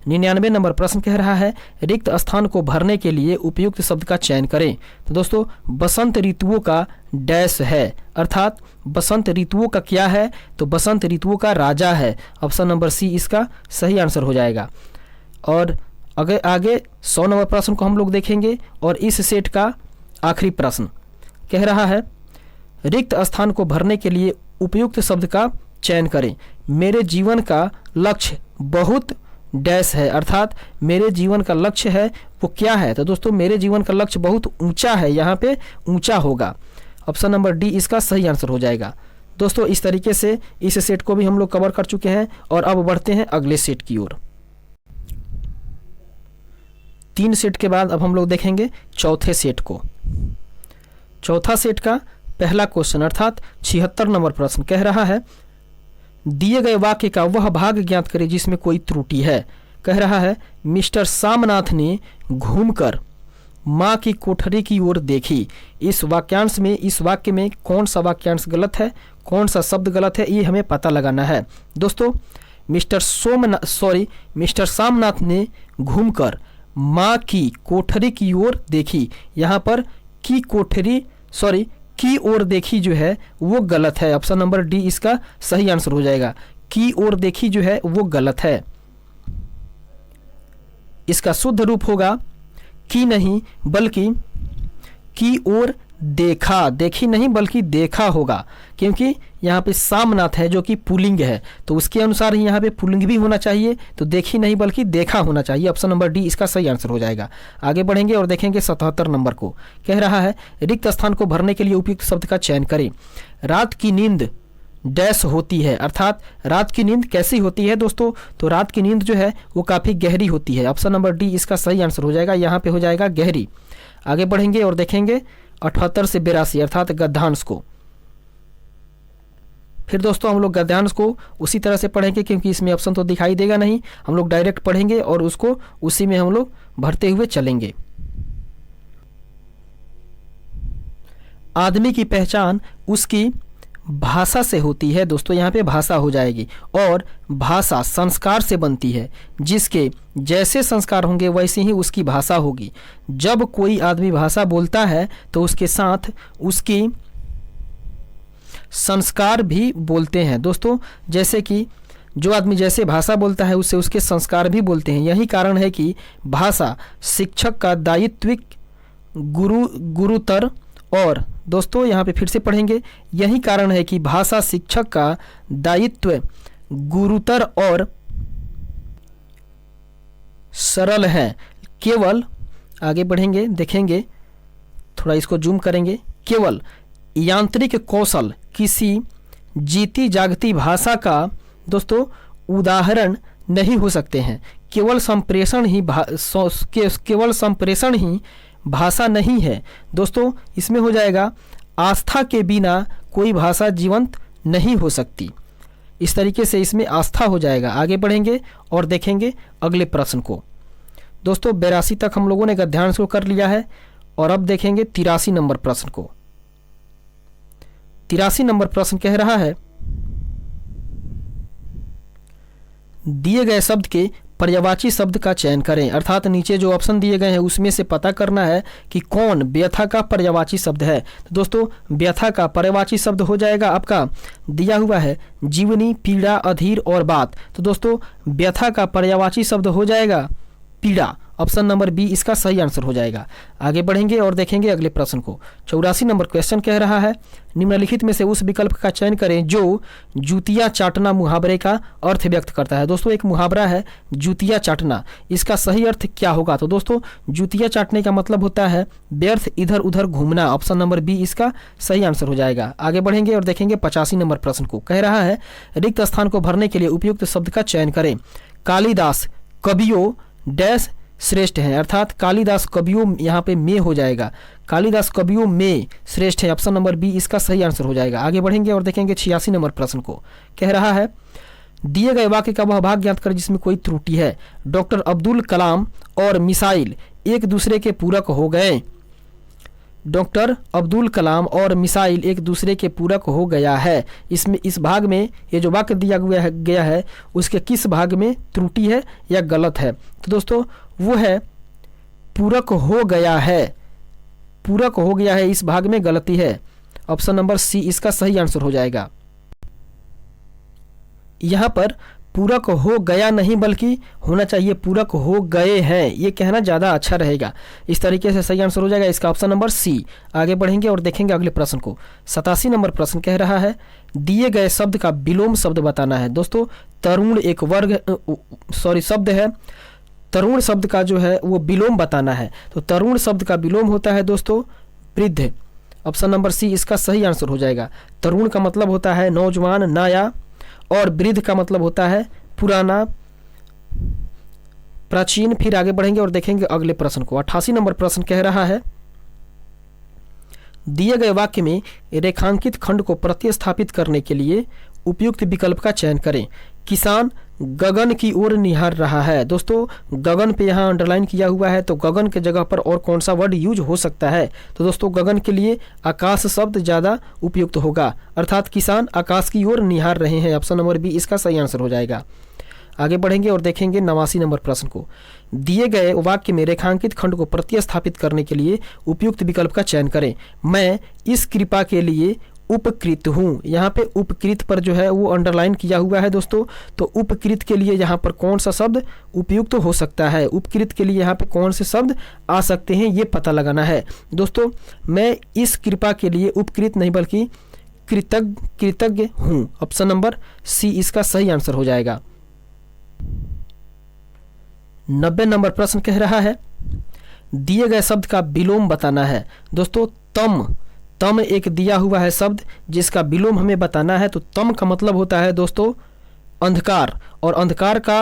99 नंबर प्रश्न कह रहा है रिक्त स्थान को भरने के लिए उपयुक्त शब्द का चयन करें। तो दोस्तों बसंत ऋतुओं का डैश है, अर्थात बसंत ऋतुओं का क्या है, तो बसंत ऋतुओं का राजा है। ऑप्शन नंबर सी इसका सही आंसर हो जाएगा। और आगे 100 नंबर प्रश्न को हम लोग देखेंगे और इस सेट का आखिरी प्रश्न कह रहा है रिक्त स्थान को भरने के लिए उपयुक्त शब्द का चयन करें। मेरे जीवन का लक्ष्य बहुत डैश है, अर्थात मेरे जीवन का लक्ष्य है वो क्या है, तो दोस्तों मेरे जीवन का लक्ष्य बहुत ऊंचा है, यहाँ पे ऊंचा होगा। ऑप्शन नंबर डी इसका सही आंसर हो जाएगा। दोस्तों इस तरीके से इस सेट को भी हम लोग कवर कर चुके हैं और अब बढ़ते हैं अगले सेट की ओर। 3 सेट के बाद अब हम लोग देखेंगे चौथे सेट को। चौथा सेट का पहला क्वेश्चन अर्थात 76 नंबर प्रश्न कह रहा है दिए गए वाक्य का वह भाग ज्ञात करें जिसमें कोई त्रुटि है। कह रहा है मिस्टर सामनाथ ने घूमकर माँ की कोठरी की ओर देखी। इस वाक्यांश में, इस वाक्य में कौन सा वाक्यांश गलत है, कौन सा शब्द गलत है, ये हमें पता लगाना है। दोस्तों मिस्टर सामनाथ ने घूमकर माँ की कोठरी की ओर देखी, यहाँ पर की ओर देखी जो है वो गलत है। ऑप्शन नंबर डी इसका सही आंसर हो जाएगा। की ओर देखी जो है वो गलत है। इसका शुद्ध रूप होगा की नहीं बल्कि की ओर देखा, देखी नहीं बल्कि देखा होगा, क्योंकि यहाँ पे सामनाथ है जो कि पुल्लिंग है, तो उसके अनुसार ही यहाँ पे पुल्लिंग भी होना चाहिए, तो देखी नहीं बल्कि देखा होना चाहिए। ऑप्शन नंबर डी इसका सही आंसर हो जाएगा। आगे बढ़ेंगे और देखेंगे 77 नंबर को। कह रहा है रिक्त स्थान को भरने के लिए उपयुक्त शब्द का चयन करें। रात की नींद डैश होती है, अर्थात रात की नींद कैसी होती है दोस्तों, तो रात की नींद जो है वो काफ़ी गहरी होती है। ऑप्शन नंबर डी इसका सही आंसर हो जाएगा, यहाँ पे हो जाएगा गहरी। आगे बढ़ेंगे और देखेंगे 78 से 82 अर्थात गद्यांश को। फिर दोस्तों हम लोग गद्यांश को उसी तरह से पढ़ेंगे, क्योंकि इसमें ऑप्शन तो दिखाई देगा नहीं, हम लोग डायरेक्ट पढ़ेंगे और उसको उसी में हम लोग भरते हुए चलेंगे। आदमी की पहचान उसकी भाषा से होती है। दोस्तों यहाँ पे भाषा हो जाएगी, और भाषा संस्कार से बनती है। जिसके जैसे संस्कार होंगे वैसे ही उसकी भाषा होगी। जब कोई आदमी भाषा बोलता है तो उसके साथ उसकी संस्कार भी बोलते हैं। दोस्तों जैसे कि जो आदमी जैसे भाषा बोलता है उससे उसके संस्कार भी बोलते हैं। यही कारण है कि भाषा शिक्षक का दायित्विक गुरुतर, और दोस्तों यहाँ पे फिर से पढ़ेंगे, यही कारण है कि भाषा शिक्षक का दायित्व गुरुतर और सरल है। केवल आगे बढ़ेंगे, देखेंगे, थोड़ा इसको जूम करेंगे। केवल यांत्रिक कौशल किसी जीती जागती भाषा का दोस्तों उदाहरण नहीं हो सकते हैं। केवल संप्रेषण ही भाषा नहीं है। दोस्तों इसमें हो जाएगा आस्था के बिना कोई भाषा जीवंत नहीं हो सकती। इस तरीके से इसमें आस्था हो जाएगा। आगे बढ़ेंगे और देखेंगे अगले प्रश्न को। दोस्तों 82 तक हम लोगों ने गद्यांश को कर लिया है, और अब देखेंगे 83 नंबर प्रश्न को। 83 नंबर प्रश्न कह रहा है, दिए गए शब्द के पर्यायवाची शब्द का चयन करें। अर्थात नीचे जो ऑप्शन दिए गए हैं उसमें से पता करना है कि कौन व्यथा का पर्यायवाची शब्द है। तो दोस्तों व्यथा का पर्यायवाची शब्द हो जाएगा, आपका दिया हुआ है जीवनी, पीड़ा, अधीर और बात। तो दोस्तों व्यथा का पर्यायवाची शब्द हो जाएगा पीड़ा। ऑप्शन नंबर बी इसका सही आंसर हो जाएगा। आगे बढ़ेंगे और देखेंगे अगले प्रश्न को। 84 नंबर क्वेश्चन कह रहा है, निम्नलिखित में से उस विकल्प का चयन करें जो जूतियां चाटना मुहावरे का अर्थ व्यक्त करता है। दोस्तों एक मुहावरा है जूतियां चाटना, इसका सही अर्थ क्या होगा? तो दोस्तों जूतियां चाटने का मतलब होता है व्यर्थ इधर उधर घूमना। ऑप्शन नंबर बी इसका सही आंसर हो जाएगा। आगे बढ़ेंगे और देखेंगे 85 नंबर प्रश्न को। कह रहा है, रिक्त स्थान को भरने के लिए उपयुक्त शब्द का चयन करें। कालिदास कवियों डैश श्रेष्ठ हैं। अर्थात कालिदास कवियों यहाँ पे में हो जाएगा, कालिदास कवियों में श्रेष्ठ है। ऑप्शन नंबर बी इसका सही आंसर हो जाएगा। आगे बढ़ेंगे और देखेंगे 86 नंबर प्रश्न को। कह रहा है, दिए गए वाक्य का वह भाग ज्ञात कर जिसमें कोई त्रुटि है। डॉक्टर अब्दुल कलाम और मिसाइल एक दूसरे के पूरक हो गए। डॉक्टर अब्दुल कलाम और मिसाइल एक दूसरे के पूरक हो गया है। इसमें इस भाग में ये जो वाक्य दिया गया है उसके किस भाग में त्रुटि है या गलत है? तो दोस्तों वो है पूरक हो गया है, पूरक हो गया है इस भाग में गलती है। ऑप्शन नंबर सी इसका सही आंसर हो जाएगा। यहाँ पर पूरक हो गया नहीं बल्कि होना चाहिए पूरक हो गए हैं, ये कहना ज़्यादा अच्छा रहेगा। इस तरीके से सही आंसर हो जाएगा इसका ऑप्शन नंबर सी। आगे बढ़ेंगे और देखेंगे अगले प्रश्न को। 87 नंबर प्रश्न कह रहा है, दिए गए शब्द का विलोम शब्द बताना है। दोस्तों तरुण एक शब्द है, तरुण शब्द का जो है वो विलोम बताना है। तो तरुण शब्द का विलोम होता है दोस्तों वृद्ध। ऑप्शन नंबर सी इसका सही आंसर हो जाएगा। तरुण का मतलब होता है नौजवान, नया, और वृद्ध का मतलब होता है पुराना, प्राचीन। फिर आगे बढ़ेंगे और देखेंगे अगले प्रश्न को। 88 नंबर प्रश्न कह रहा है, दिए गए वाक्य में रेखांकित खंड को प्रतिस्थापित करने के लिए उपयुक्त विकल्प का चयन करें। किसान गगन की ओर निहार रहा है। दोस्तों गगन पे यहाँ अंडरलाइन किया हुआ है, तो गगन के जगह पर और कौन सा वर्ड यूज हो सकता है? तो दोस्तों गगन के लिए आकाश शब्द ज़्यादा उपयुक्त होगा। अर्थात किसान आकाश की ओर निहार रहे हैं। ऑप्शन नंबर बी इसका सही आंसर हो जाएगा। आगे बढ़ेंगे और देखेंगे 89 नंबर प्रश्न को। दिए गए वाक्य में रेखांकित खंड को प्रतिस्थापित करने के लिए उपयुक्त विकल्प का चयन करें। मैं इस कृपा के लिए उपकृत हूँ। यहाँ पे उपकृत पर जो है वो अंडरलाइन किया हुआ है दोस्तों। तो उपकृत के लिए यहाँ पर कौन सा शब्द उपयुक्त हो सकता है, उपकृत के लिए यहाँ पे कौन से शब्द आ सकते हैं, ये पता लगाना है दोस्तों। मैं इस कृपा के लिए उपकृत नहीं बल्कि कृतज्ञ हूँ। ऑप्शन नंबर सी इसका सही आंसर हो जाएगा। 90 नंबर प्रश्न कह रहा है, दिए गए शब्द का विलोम बताना है। दोस्तों तम एक दिया हुआ है शब्द जिसका विलोम हमें बताना है। तो तम का मतलब होता है दोस्तों अंधकार, और अंधकार का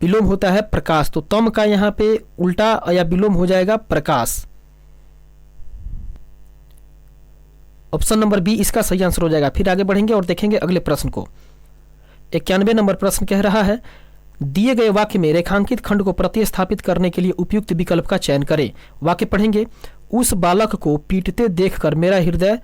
विलोम होता है प्रकाश। तो तम का यहाँ पे उल्टा या विलोम हो जाएगा प्रकाश। ऑप्शन नंबर बी इसका सही आंसर हो जाएगा। फिर आगे बढ़ेंगे और देखेंगे अगले प्रश्न को। 91 नंबर प्रश्न कह रहा है, दिए गए वाक्य में रेखांकित खंड को प्रतिस्थापित करने के लिए उपयुक्त विकल्प का चयन करें। वाक्य पढ़ेंगे, उस बालक को पीटते देखकर मेरा हृदय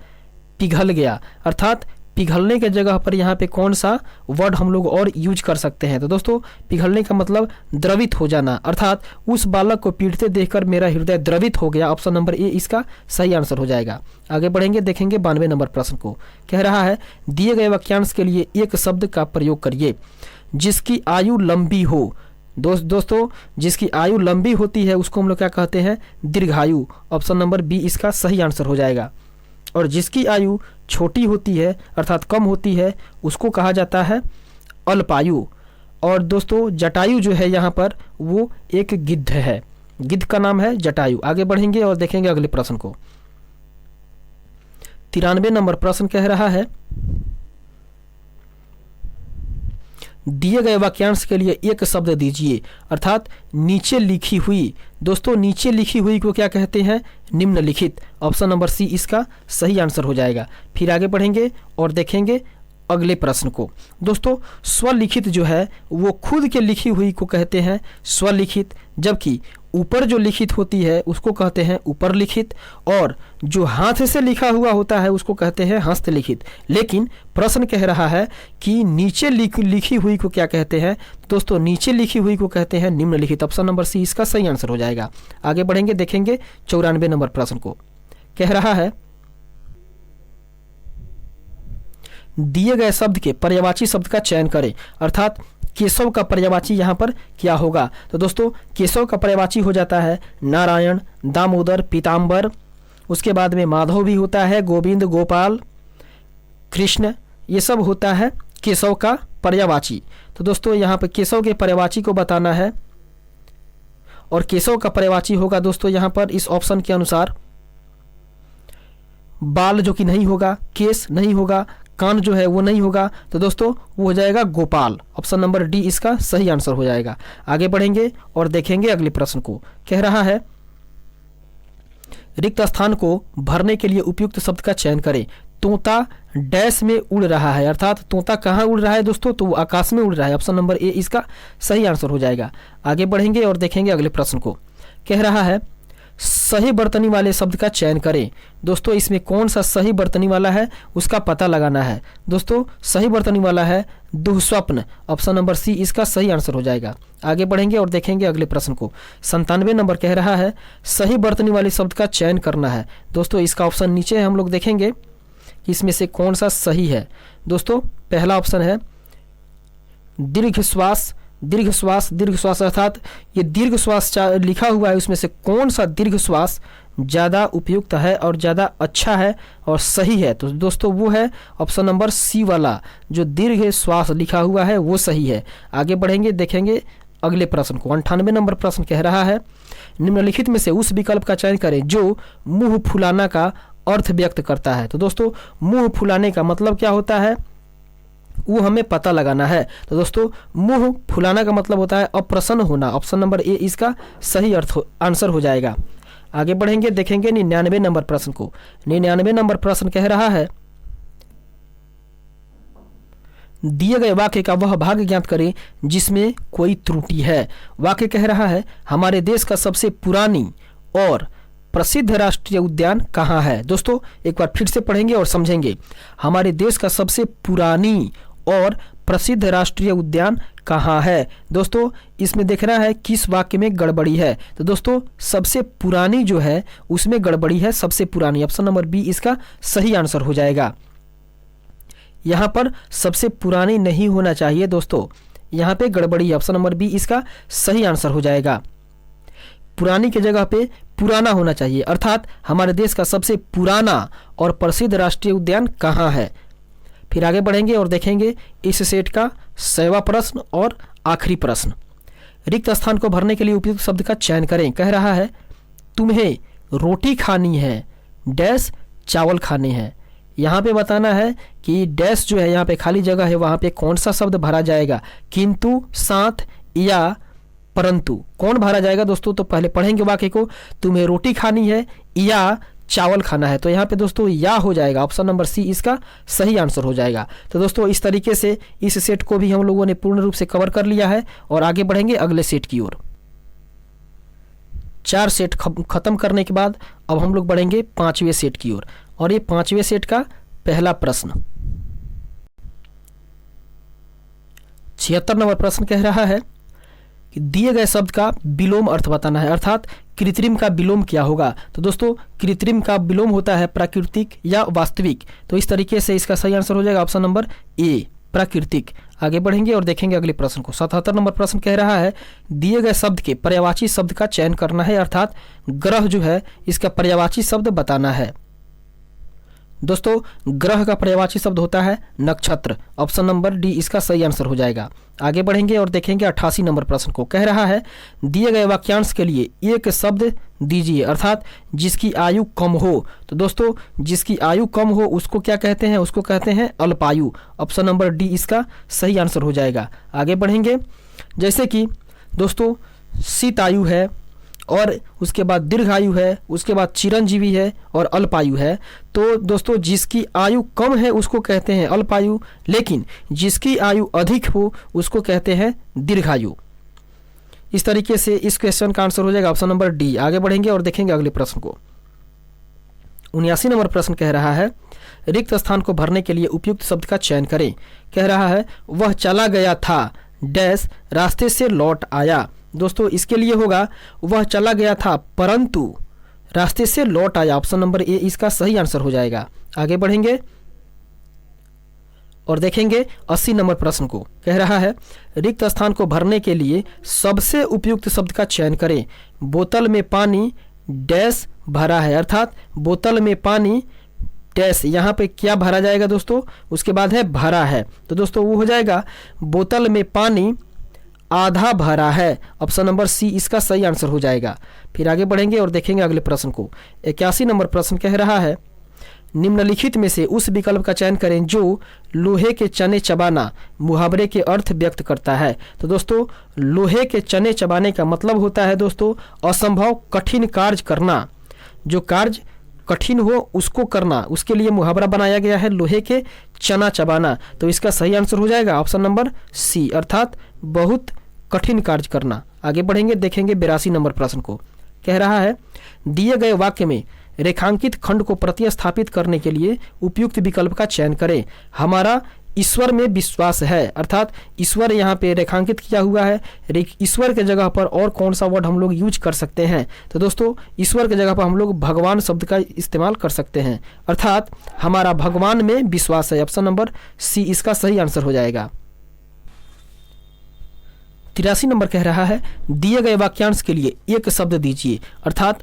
पिघल गया। अर्थात पिघलने के जगह पर यहाँ पे कौन सा वर्ड हम लोग और यूज कर सकते हैं? तो दोस्तों पिघलने का मतलब द्रवित हो जाना, अर्थात उस बालक को पीटते देखकर मेरा हृदय द्रवित हो गया। ऑप्शन नंबर ए इसका सही आंसर हो जाएगा। आगे बढ़ेंगे, देखेंगे 92 नंबर प्रश्न को। कह रहा है, दिए गए वाक्यांश के लिए एक शब्द का प्रयोग करिए जिसकी आयु लंबी हो। दोस्तों जिसकी आयु लंबी होती है उसको हम लोग क्या कहते हैं? दीर्घायु। ऑप्शन नंबर बी इसका सही आंसर हो जाएगा। और जिसकी आयु छोटी होती है अर्थात कम होती है उसको कहा जाता है अल्पायु। और दोस्तों जटायु जो है यहाँ पर वो एक गिद्ध है, गिद्ध का नाम है जटायु। आगे बढ़ेंगे और देखेंगे अगले प्रश्न को। 93 नंबर प्रश्न कह रहा है, दिए गए वाक्यांश के लिए एक शब्द दीजिए। अर्थात नीचे लिखी हुई। दोस्तों नीचे लिखी हुई को क्या कहते हैं? निम्नलिखित। ऑप्शन नंबर सी इसका सही आंसर हो जाएगा। फिर आगे बढ़ेंगे और देखेंगे अगले प्रश्न को। दोस्तों स्वलिखित जो है वो खुद के लिखी हुई को कहते हैं स्वलिखित, जबकि ऊपर जो लिखित होती है उसको कहते हैं ऊपर लिखित, और जो हाथ से लिखा हुआ होता है उसको कहते हैं हस्तलिखित। लेकिन प्रश्न कह रहा है कि नीचे लिखी हुई को क्या कहते हैं? दोस्तों नीचे लिखी हुई को कहते हैं निम्नलिखित। ऑप्शन नंबर सी इसका सही आंसर हो जाएगा। आगे बढ़ेंगे, देखेंगे 94 नंबर प्रश्न को। कह रहा है, दिए गए शब्द के पर्यायवाची शब्द का चयन करें। अर्थात केशव का पर्यायवाची यहाँ पर क्या होगा? तो दोस्तों केशव का पर्यायवाची हो जाता है नारायण, दामोदर, पीताम्बर। उसके बाद में माधव भी होता है, गोविंद, गोपाल, कृष्ण, ये सब होता है केशव का पर्यायवाची। तो दोस्तों यहाँ पर केशव के पर्यायवाची को बताना है, और केशव का पर्यायवाची होगा दोस्तों यहाँ पर इस ऑप्शन के अनुसार बाल जो कि नहीं होगा, केश नहीं होगा, कान जो है वो नहीं होगा, तो दोस्तों वो हो जाएगा गोपाल। ऑप्शन नंबर डी इसका सही आंसर हो जाएगा। आगे बढ़ेंगे और देखेंगे अगले प्रश्न को। कह रहा है, रिक्त स्थान को भरने के लिए उपयुक्त शब्द का चयन करें। तोता डैश में उड़ रहा है। अर्थात तोता कहाँ उड़ रहा है दोस्तों? तो वो आकाश में उड़ रहा है। ऑप्शन नंबर ए इसका सही आंसर हो जाएगा। आगे बढ़ेंगे और देखेंगे अगले प्रश्न को। कह रहा है, सही बर्तनी वाले शब्द का चयन करें। दोस्तों इसमें कौन सा सही बर्तनी वाला है उसका पता लगाना है। दोस्तों सही बर्तनी वाला है दुःस्वप्न। ऑप्शन नंबर सी इसका सही आंसर हो जाएगा। आगे बढ़ेंगे और देखेंगे अगले प्रश्न को। 97 नंबर कह रहा है, सही बर्तनी वाले शब्द का चयन करना है। दोस्तों इसका ऑप्शन नीचे है, हम लोग देखेंगे कि इसमें से कौन सा सही है। दोस्तों पहला ऑप्शन है दीर्घ श्वास, दीर्घ श्वास, दीर्घ श्वास। अर्थात ये दीर्घ श्वास लिखा हुआ है, उसमें से कौन सा दीर्घ श्वास ज़्यादा उपयुक्त है और ज़्यादा अच्छा है और सही है? तो दोस्तों वो है ऑप्शन नंबर सी वाला, जो दीर्घ श्वास लिखा हुआ है वो सही है। आगे बढ़ेंगे, देखेंगे अगले प्रश्न को। 98 नंबर प्रश्न कह रहा है, निम्नलिखित में से उस विकल्प का चयन करें जो मुंह फुलाना का अर्थ व्यक्त करता है। तो दोस्तों मुंह फुलाने का मतलब क्या होता है वो हमें पता लगाना है। तो दोस्तों मुंह फुलाना का मतलब होता है अप्रसन्न होना। ऑप्शन नंबर ए इसका सही आंसर हो जाएगा। आगे बढ़ेंगे, देखेंगे 99 नंबर प्रश्न को। 99 नंबर प्रश्न कह रहा है, दिए गए वाक्य का वह भाग ज्ञात करें जिसमें कोई त्रुटि है। वाक्य कह रहा है, हमारे देश का सबसे पुरानी और प्रसिद्ध राष्ट्रीय उद्यान कहाँ है? दोस्तों एक बार फिर से पढ़ेंगे और समझेंगे। हमारे देश का सबसे पुरानी और प्रसिद्ध राष्ट्रीय उद्यान कहाँ है? दोस्तों इसमें देखना है किस वाक्य में गड़बड़ी है। तो दोस्तों सबसे पुरानी जो है उसमें गड़बड़ी है, सबसे पुरानी। ऑप्शन नंबर बी इसका सही आंसर हो जाएगा। यहाँ पर सबसे पुरानी नहीं होना चाहिए दोस्तों, यहाँ पे गड़बड़ी है। ऑप्शन नंबर बी इसका सही आंसर हो जाएगा। पुरानी की जगह पे पुराना होना चाहिए। अर्थात हमारे देश का सबसे पुराना और प्रसिद्ध राष्ट्रीय उद्यान कहाँ है? फिर आगे बढ़ेंगे और देखेंगे इस सेट का 6वां प्रश्न और आखिरी प्रश्न। रिक्त स्थान को भरने के लिए उपयुक्त शब्द का चयन करें। कह रहा है, तुम्हें रोटी खानी है डैश चावल खाने हैं। यहाँ पे बताना है कि डैश जो है यहाँ पे खाली जगह है, वहाँ पे कौन सा शब्द भरा जाएगा? किंतु, साथ या परंतु कौन भरा जाएगा दोस्तों? तो पहले पढ़ेंगे वाक्य को। तुम्हें रोटी खानी है या चावल खाना है। तो यहाँ पे दोस्तों या हो जाएगा, ऑप्शन नंबर सी इसका सही आंसर हो जाएगा। तो दोस्तों इस तरीके से इस सेट को भी हम लोगों ने पूर्ण रूप से कवर कर लिया है और आगे बढ़ेंगे अगले सेट की ओर। 4 सेट खत्म करने के बाद अब हम लोग बढ़ेंगे 5वें सेट की ओर और ये 5वें सेट का पहला प्रश्न 76 नंबर प्रश्न कह रहा है कि दिए गए शब्द का विलोम अर्थ बताना है, अर्थात कृत्रिम का विलोम क्या होगा। तो दोस्तों कृत्रिम का विलोम होता है प्राकृतिक या वास्तविक। तो इस तरीके से इसका सही आंसर हो जाएगा ऑप्शन नंबर ए प्राकृतिक। आगे बढ़ेंगे और देखेंगे अगले प्रश्न को। 77 नंबर प्रश्न कह रहा है दिए गए शब्द के पर्यायवाची शब्द का चयन करना है, अर्थात ग्रह जो है इसका पर्यायवाची शब्द बताना है। दोस्तों ग्रह का पर्यायवाची शब्द होता है नक्षत्र, ऑप्शन नंबर डी इसका सही आंसर हो जाएगा। आगे बढ़ेंगे और देखेंगे 88 नंबर प्रश्न को। कह रहा है दिए गए वाक्यांश के लिए एक शब्द दीजिए, अर्थात जिसकी आयु कम हो। तो दोस्तों जिसकी आयु कम हो उसको क्या कहते हैं, उसको कहते हैं अल्पायु, ऑप्शन नंबर डी इसका सही आंसर हो जाएगा। आगे बढ़ेंगे, जैसे कि दोस्तों शीतायु है और उसके बाद दीर्घायु है, उसके बाद चिरंजीवी है और अल्पायु है। तो दोस्तों जिसकी आयु कम है उसको कहते हैं अल्पायु, लेकिन जिसकी आयु अधिक हो उसको कहते हैं दीर्घायु। इस तरीके से इस क्वेश्चन का आंसर हो जाएगा ऑप्शन नंबर डी। आगे बढ़ेंगे और देखेंगे अगले प्रश्न को। 79 नंबर प्रश्न कह रहा है रिक्त स्थान को भरने के लिए उपयुक्त शब्द का चयन करें। कह रहा है वह चला गया था डैश रास्ते से लौट आया। दोस्तों इसके लिए होगा वह चला गया था परंतु रास्ते से लौट आया, ऑप्शन नंबर ए इसका सही आंसर हो जाएगा। आगे बढ़ेंगे और देखेंगे 80 नंबर प्रश्न को। कह रहा है रिक्त स्थान को भरने के लिए सबसे उपयुक्त शब्द का चयन करें। बोतल में पानी डैश भरा है, अर्थात बोतल में पानी डैश, यहाँ पे क्या भरा जाएगा दोस्तों, उसके बाद है भरा है। तो दोस्तों वो हो जाएगा बोतल में पानी आधा भरा है, ऑप्शन नंबर सी इसका सही आंसर हो जाएगा। फिर आगे बढ़ेंगे और देखेंगे अगले प्रश्न को। 81 नंबर प्रश्न कह रहा है निम्नलिखित में से उस विकल्प का चयन करें जो लोहे के चने चबाना मुहावरे के अर्थ व्यक्त करता है। तो दोस्तों लोहे के चने चबाने का मतलब होता है दोस्तों असंभव कठिन कार्य करना, जो कार्य कठिन हो उसको करना, उसके लिए मुहावरा बनाया गया है लोहे के चना चबाना। तो इसका सही आंसर हो जाएगा ऑप्शन नंबर सी, अर्थात बहुत कठिन कार्य करना। आगे बढ़ेंगे देखेंगे 82 नंबर प्रश्न को। कह रहा है दिए गए वाक्य में रेखांकित खंड को प्रतिस्थापित करने के लिए उपयुक्त विकल्प का चयन करें। हमारा ईश्वर में विश्वास है, अर्थात ईश्वर यहाँ पे रेखांकित किया हुआ है। ईश्वर के जगह पर और कौन सा वर्ड हम लोग यूज कर सकते हैं, तो दोस्तों ईश्वर के जगह पर हम लोग भगवान शब्द का इस्तेमाल कर सकते हैं, अर्थात हमारा भगवान में विश्वास है, ऑप्शन नंबर सी इसका सही आंसर हो जाएगा। 83 नंबर कह रहा है दिए गए वाक्यांश के लिए एक शब्द दीजिए, अर्थात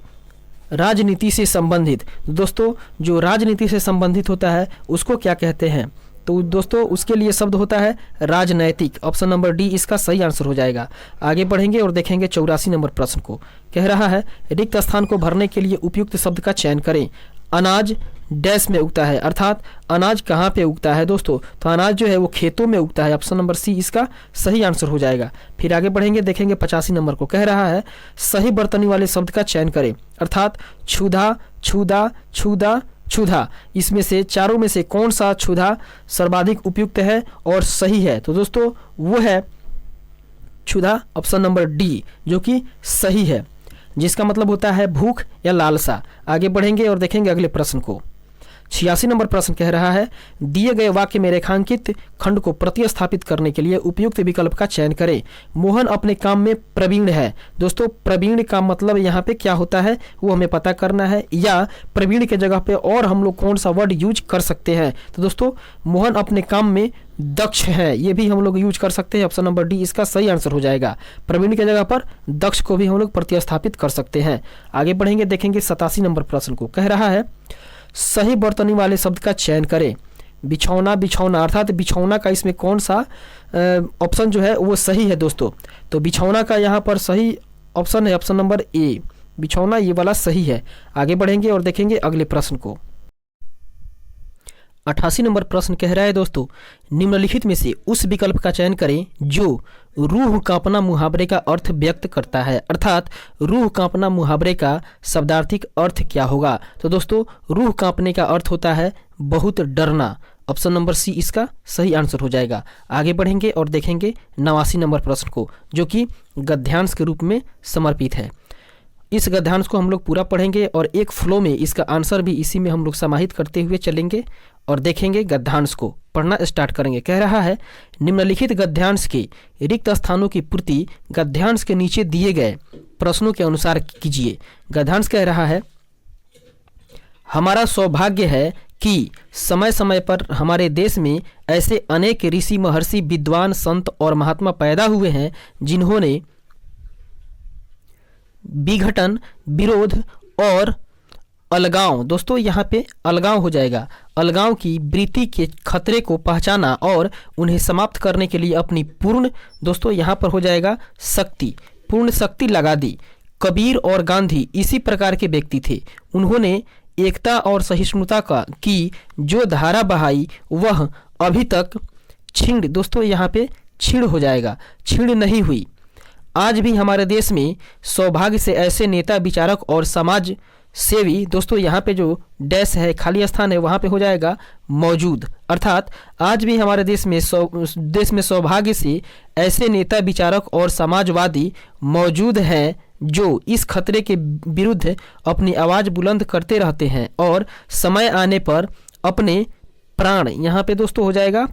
राजनीति से संबंधित। दोस्तों जो राजनीति से संबंधित होता है उसको क्या कहते हैं, तो दोस्तों उसके लिए शब्द होता है राजनैतिक, ऑप्शन नंबर डी इसका सही आंसर हो जाएगा। आगे बढ़ेंगे और देखेंगे 84 नंबर प्रश्न को। कह रहा है रिक्त स्थान को भरने के लिए उपयुक्त शब्द का चयन करें। अनाज डैश में उगता है, अर्थात अनाज कहाँ पे उगता है दोस्तों, तो अनाज जो है वो खेतों में उगता है, ऑप्शन नंबर सी इसका सही आंसर हो जाएगा। फिर आगे बढ़ेंगे देखेंगे 85 नंबर को। कह रहा है सही बर्तनी वाले शब्द का चयन करें, अर्थात क्षुधा क्षुधा क्षुधा क्षुधा, इसमें से चारों में से कौन सा क्षुधा सर्वाधिक उपयुक्त है और सही है, तो दोस्तों वो है क्षुधा, ऑप्शन नंबर डी जो कि सही है, जिसका मतलब होता है भूख या लालसा। आगे बढ़ेंगे और देखेंगे अगले प्रश्न को। 86 नंबर प्रश्न कह रहा है दिए गए वाक्य में रेखांकित खंड को प्रतिस्थापित करने के लिए उपयुक्त विकल्प का चयन करें। मोहन अपने काम में प्रवीण है। दोस्तों प्रवीण का मतलब यहाँ पे क्या होता है वो हमें पता करना है, या प्रवीण के जगह पे और हम लोग कौन सा वर्ड यूज कर सकते हैं, तो दोस्तों मोहन अपने काम में दक्ष है, ये भी हम लोग यूज कर सकते हैं, ऑप्शन नंबर डी इसका सही आंसर हो जाएगा। प्रवीण के जगह पर दक्ष को भी हम लोग प्रतिस्थापित कर सकते हैं। आगे बढ़ेंगे देखेंगे 87 नंबर प्रश्न को। कह रहा है सही बर्तनी वाले शब्द का चयन करें। बिछौना बिछौना, अर्थात बिछौना का इसमें कौन सा ऑप्शन जो है वो सही है दोस्तों, तो बिछौना का यहाँ पर सही ऑप्शन है ऑप्शन नंबर ए, बिछौना ये वाला सही है। आगे बढ़ेंगे और देखेंगे अगले प्रश्न को। 88 नंबर प्रश्न कह रहा है दोस्तों, निम्नलिखित में से उस विकल्प का चयन करें जो रूह कांपना मुहावरे का अर्थ व्यक्त करता है। अर्थात रूह कांपना मुहावरे का शब्दार्थिक अर्थ क्या होगा? तो दोस्तों रूह कांपने का अर्थ होता है बहुत डरना। ऑप्शन नंबर सी इसका सही आंसर हो जाएगा। आगे बढ़ेंगे और देखेंगे 89 नंबर प्रश्न को, जो कि गद्यांश के रूप में समर्पित है। इस गद्यांश को हम लोग पूरा पढ़ेंगे और एक फ्लो में इसका आंसर भी इसी में हम लोग समाहित करते हुए चलेंगे और देखेंगे। गद्यांश को पढ़ना स्टार्ट करेंगे। कह रहा है, निम्नलिखित गद्यांश के रिक्त स्थानों की पूर्ति गद्यांश के नीचे दिए गए प्रश्नों के अनुसार कीजिए। गद्यांश कह रहा है, हमारा सौभाग्य है कि समय समय पर हमारे देश में ऐसे अनेक ऋषि, महर्षि, विद्वान, संत और महात्मा पैदा हुए हैं जिन्होंने विघटन, विरोध और अलगाव, दोस्तों यहाँ पे अलगाव हो जाएगा, अलगाव की वृत्ति के खतरे को पहचाना और उन्हें समाप्त करने के लिए अपनी पूर्ण, दोस्तों यहाँ पर हो जाएगा शक्ति, पूर्ण शक्ति लगा दी। कबीर और गांधी इसी प्रकार के व्यक्ति थे। उन्होंने एकता और सहिष्णुता की जो धारा बहाई वह अभी तक क्षीण, दोस्तों यहाँ पे क्षीण हो जाएगा, क्षीण नहीं हुई। आज भी हमारे देश में सौभाग्य से ऐसे नेता, विचारक और समाज सेवी, दोस्तों यहाँ पे जो डैश है, खाली स्थान है, वहाँ पे हो जाएगा मौजूद। अर्थात आज भी हमारे देश में सौभाग्य से ऐसे नेता, विचारक और समाजवादी मौजूद हैं जो इस खतरे के विरुद्ध अपनी आवाज़ बुलंद करते रहते हैं और समय आने पर अपने प्राण, यहाँ पे दोस्तों हो जाएगा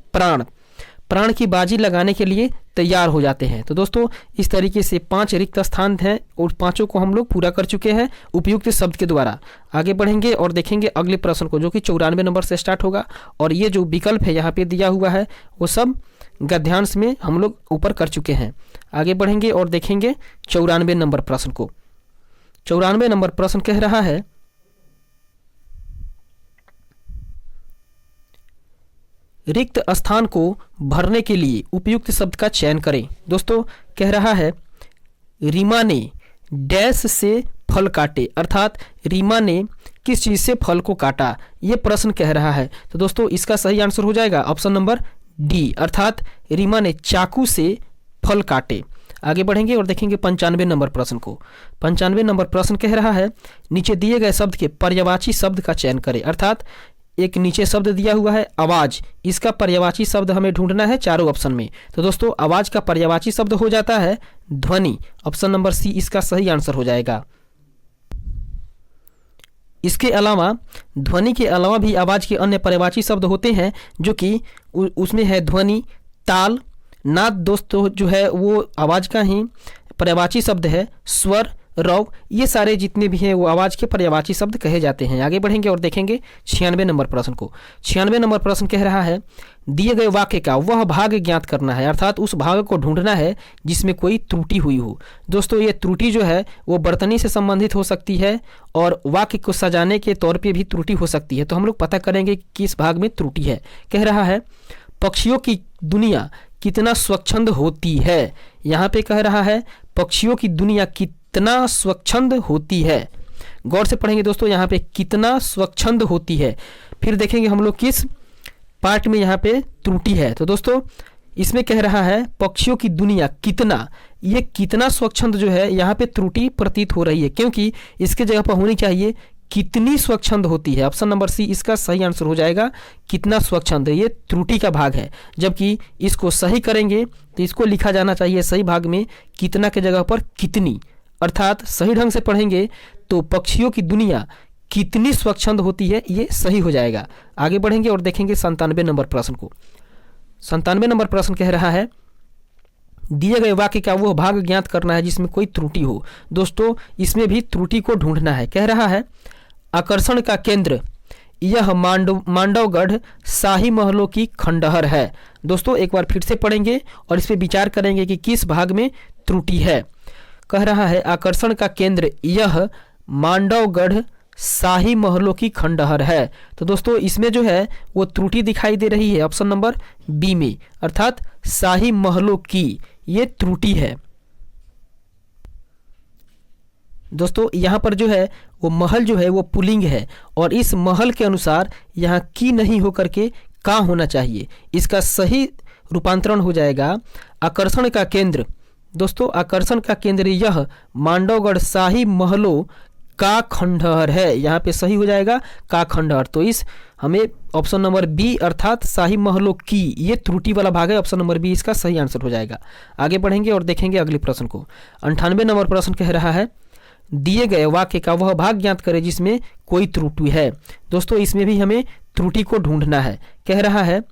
प्राण की बाजी लगाने के लिए तैयार हो जाते हैं। तो दोस्तों इस तरीके से 5 रिक्त स्थान हैं और 5 को हम लोग पूरा कर चुके हैं उपयुक्त शब्द के द्वारा। आगे बढ़ेंगे और देखेंगे अगले प्रश्न को, जो कि 94 नंबर से स्टार्ट होगा। और ये जो विकल्प है यहाँ पे दिया हुआ है वो सब गद्यांश में हम लोग ऊपर कर चुके हैं। आगे बढ़ेंगे और देखेंगे 94 नंबर प्रश्न को। 94 नंबर प्रश्न कह रहा है, रिक्त स्थान को भरने के लिए उपयुक्त शब्द का चयन करें। दोस्तों कह रहा है, रीमा ने डैश से फल काटे। अर्थात रीमा ने किस चीज़ से फल को काटा, ये प्रश्न कह रहा है। तो दोस्तों इसका सही आंसर हो जाएगा ऑप्शन नंबर डी, अर्थात रीमा ने चाकू से फल काटे। आगे बढ़ेंगे और देखेंगे 95 नंबर प्रश्न को। 95 नंबर प्रश्न कह रहा है, नीचे दिए गए शब्द के पर्यायवाची शब्द का चयन करें। अर्थात एक नीचे शब्द दिया हुआ है आवाज़, इसका पर्यायवाची शब्द हमें ढूंढना है चारों ऑप्शन में। तो दोस्तों आवाज़ का पर्यायवाची शब्द हो जाता है ध्वनि। ऑप्शन नंबर सी इसका सही आंसर हो जाएगा। इसके अलावा ध्वनि के अलावा भी आवाज़ के अन्य पर्यायवाची शब्द होते हैं, जो कि उसमें है ध्वनि, ताल, नाद, दोस्तों जो है वो आवाज़ का ही पर्यायवाची शब्द है, स्वर, रौ, ये सारे जितने भी हैं वो आवाज़ के पर्यायवाची शब्द कहे जाते हैं। आगे बढ़ेंगे और देखेंगे 96 नंबर प्रश्न को। 96 नंबर प्रश्न कह रहा है, दिए गए वाक्य का वह भाग ज्ञात करना है। अर्थात उस भाग को ढूंढना है जिसमें कोई त्रुटि हुई हो। दोस्तों ये त्रुटि जो है वो बर्तनी से संबंधित हो सकती है और वाक्य को सजाने के तौर पे भी त्रुटि हो सकती है। तो हम लोग पता करेंगे कि किस भाग में त्रुटि है। कह रहा है, पक्षियों की दुनिया कितना स्वच्छंद होती है। यहाँ पे कह रहा है पक्षियों की दुनिया कितना स्वच्छंद होती है। गौर से पढ़ेंगे दोस्तों, यहाँ पे कितना स्वच्छंद होती है। फिर देखेंगे हम लोग किस पार्ट में यहाँ पे त्रुटि है। तो दोस्तों इसमें कह रहा है पक्षियों की दुनिया कितना, ये कितना स्वच्छंद जो है यहाँ पे त्रुटि प्रतीत हो रही है, क्योंकि इसके जगह पर होनी चाहिए कितनी स्वच्छंद होती है। ऑप्शन नंबर सी इसका सही आंसर हो जाएगा, कितना स्वच्छंद है, ये त्रुटि का भाग है। जबकि इसको सही करेंगे तो इसको लिखा जाना चाहिए सही भाग में कितना के जगह पर कितनी। अर्थात सही ढंग से पढ़ेंगे तो पक्षियों की दुनिया कितनी स्वच्छंद होती है, ये सही हो जाएगा। आगे बढ़ेंगे और देखेंगे 97 नंबर प्रश्न को। 97 नंबर प्रश्न कह रहा है, दिए गए वाक्य का वो भाग ज्ञात करना है जिसमें कोई त्रुटि हो। दोस्तों इसमें भी त्रुटि को ढूंढना है। कह रहा है, आकर्षण का केंद्र यह मांडवगढ़ शाही महलों की खंडहर है। दोस्तों एक बार फिर से पढ़ेंगे और इस पर विचार करेंगे कि किस भाग में त्रुटि है। कह रहा है, आकर्षण का केंद्र यह मांडवगढ़ शाही महलों की खंडहर है। तो दोस्तों इसमें जो है वो त्रुटि दिखाई दे रही है ऑप्शन नंबर बी में, अर्थात शाही महलों की, ये त्रुटि है। दोस्तों यहाँ पर जो है वो महल जो है वो पुल्लिंग है और इस महल के अनुसार यहाँ की नहीं होकर के का होना चाहिए। इसका सही रूपांतरण हो जाएगा आकर्षण का केंद्र। दोस्तों आकर्षण का केंद्र यह मांडवगढ़ शाही महलों का खंडहर है। यहाँ पे सही हो जाएगा का खंडहर। तो इस हमें ऑप्शन नंबर बी अर्थात शाही महलों की, ये त्रुटि वाला भाग है, ऑप्शन नंबर बी इसका सही आंसर हो जाएगा। आगे बढ़ेंगे और देखेंगे अगले प्रश्न को। 98 नंबर प्रश्न कह रहा है दिए गए वाक्य का वह भाग ज्ञात करें जिसमें कोई त्रुटि है। दोस्तों इसमें भी हमें त्रुटि को ढूंढना है। कह रहा है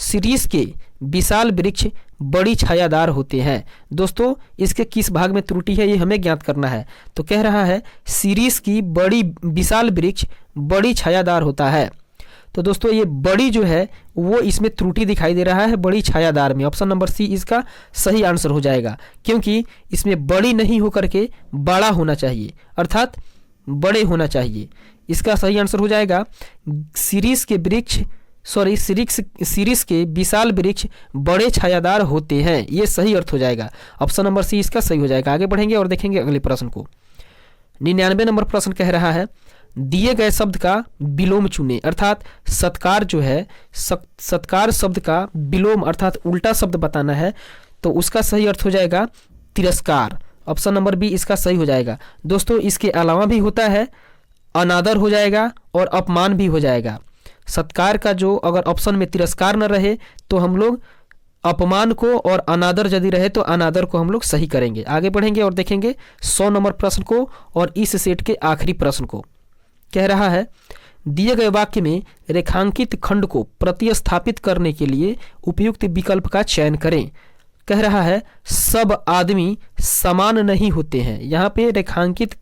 शीरीष के विशाल वृक्ष बड़ी छायादार होते हैं। दोस्तों इसके किस भाग में त्रुटि है ये हमें ज्ञात करना है। तो कह रहा है शीरीष की बड़ी विशाल वृक्ष बड़ी छायादार होता है। तो दोस्तों ये बड़ी जो है वो इसमें त्रुटि दिखाई दे रहा है बड़ी छायादार में। ऑप्शन नंबर सी इसका सही आंसर हो जाएगा, क्योंकि इसमें बड़ी नहीं होकर के बड़ा होना चाहिए, अर्थात बड़े होना चाहिए। इसका सही आंसर हो जाएगा शीरीष के वृक्ष शीरीष के विशाल वृक्ष बड़े छायादार होते हैं, ये सही अर्थ हो जाएगा। ऑप्शन नंबर सी इसका सही हो जाएगा। आगे बढ़ेंगे और देखेंगे अगले प्रश्न को। 99 नंबर प्रश्न कह रहा है दिए गए शब्द का विलोम चुने, अर्थात सत्कार जो है सत्कार शब्द का विलोम अर्थात उल्टा शब्द बताना है। तो उसका सही अर्थ हो जाएगा तिरस्कार। ऑप्शन नंबर बी इसका सही हो जाएगा। दोस्तों इसके अलावा भी होता है अनादर हो जाएगा और अपमान भी हो जाएगा। सत्कार का जो अगर ऑप्शन में तिरस्कार न रहे तो हम लोग अपमान को, और अनादर यदि रहे तो अनादर को हम लोग सही करेंगे। आगे बढ़ेंगे और देखेंगे 100 नंबर प्रश्न को और इस सेट के आखिरी प्रश्न को। कह रहा है दिए गए वाक्य में रेखांकित खंड को प्रतिस्थापित करने के लिए उपयुक्त विकल्प का चयन करें। कह रहा है सब आदमी समान नहीं होते हैं। यहाँ पे रेखांकित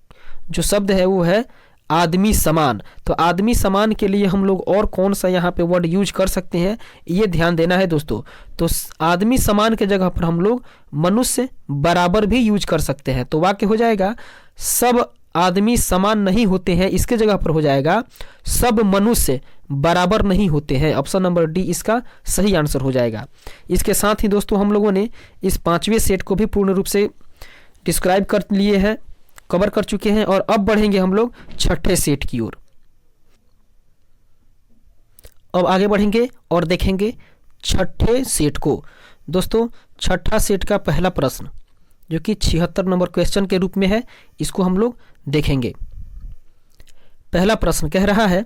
जो शब्द है वो है आदमी समान। तो आदमी समान के लिए हम लोग और कौन सा यहाँ पे वर्ड यूज कर सकते हैं ये ध्यान देना है दोस्तों। तो आदमी समान के जगह पर हम लोग मनुष्य बराबर भी यूज कर सकते हैं। तो वाक्य हो जाएगा सब आदमी समान नहीं होते हैं, इसके जगह पर हो जाएगा सब मनुष्य बराबर नहीं होते हैं। ऑप्शन नंबर डी इसका सही आंसर हो जाएगा। इसके साथ ही दोस्तों हम लोगों ने इस 5वें सेट को भी पूर्ण रूप से डिस्क्राइब कर लिए हैं, कवर कर चुके हैं। और अब बढ़ेंगे हम लोग 6ठे सेट की ओर। अब आगे बढ़ेंगे और देखेंगे 6ठे सेट को। दोस्तों 6ठा सेट का पहला प्रश्न जो कि 76 नंबर क्वेश्चन के रूप में है, इसको हम लोग देखेंगे। पहला प्रश्न कह रहा है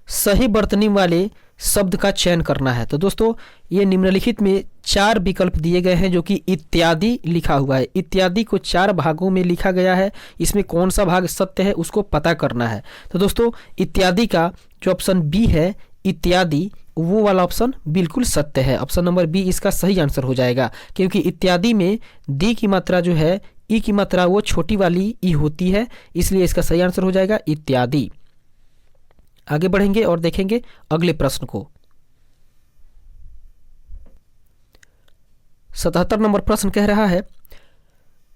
सही वर्तनी वाले शब्द का चयन करना है। तो दोस्तों ये निम्नलिखित में 4 विकल्प दिए गए हैं जो कि इत्यादि लिखा हुआ है। इत्यादि को 4 भागों में लिखा गया है, इसमें कौन सा भाग सत्य है उसको पता करना है। तो दोस्तों इत्यादि का जो ऑप्शन बी है इत्यादि, वो वाला ऑप्शन बिल्कुल सत्य है। ऑप्शन नंबर बी इसका सही आंसर हो जाएगा, क्योंकि इत्यादि में दी की मात्रा जो है ई की मात्रा वो छोटी वाली ई होती है, इसलिए इसका सही आंसर हो जाएगा इत्यादि। आगे बढ़ेंगे और देखेंगे अगले प्रश्न को। 77 नंबर प्रश्न कह रहा है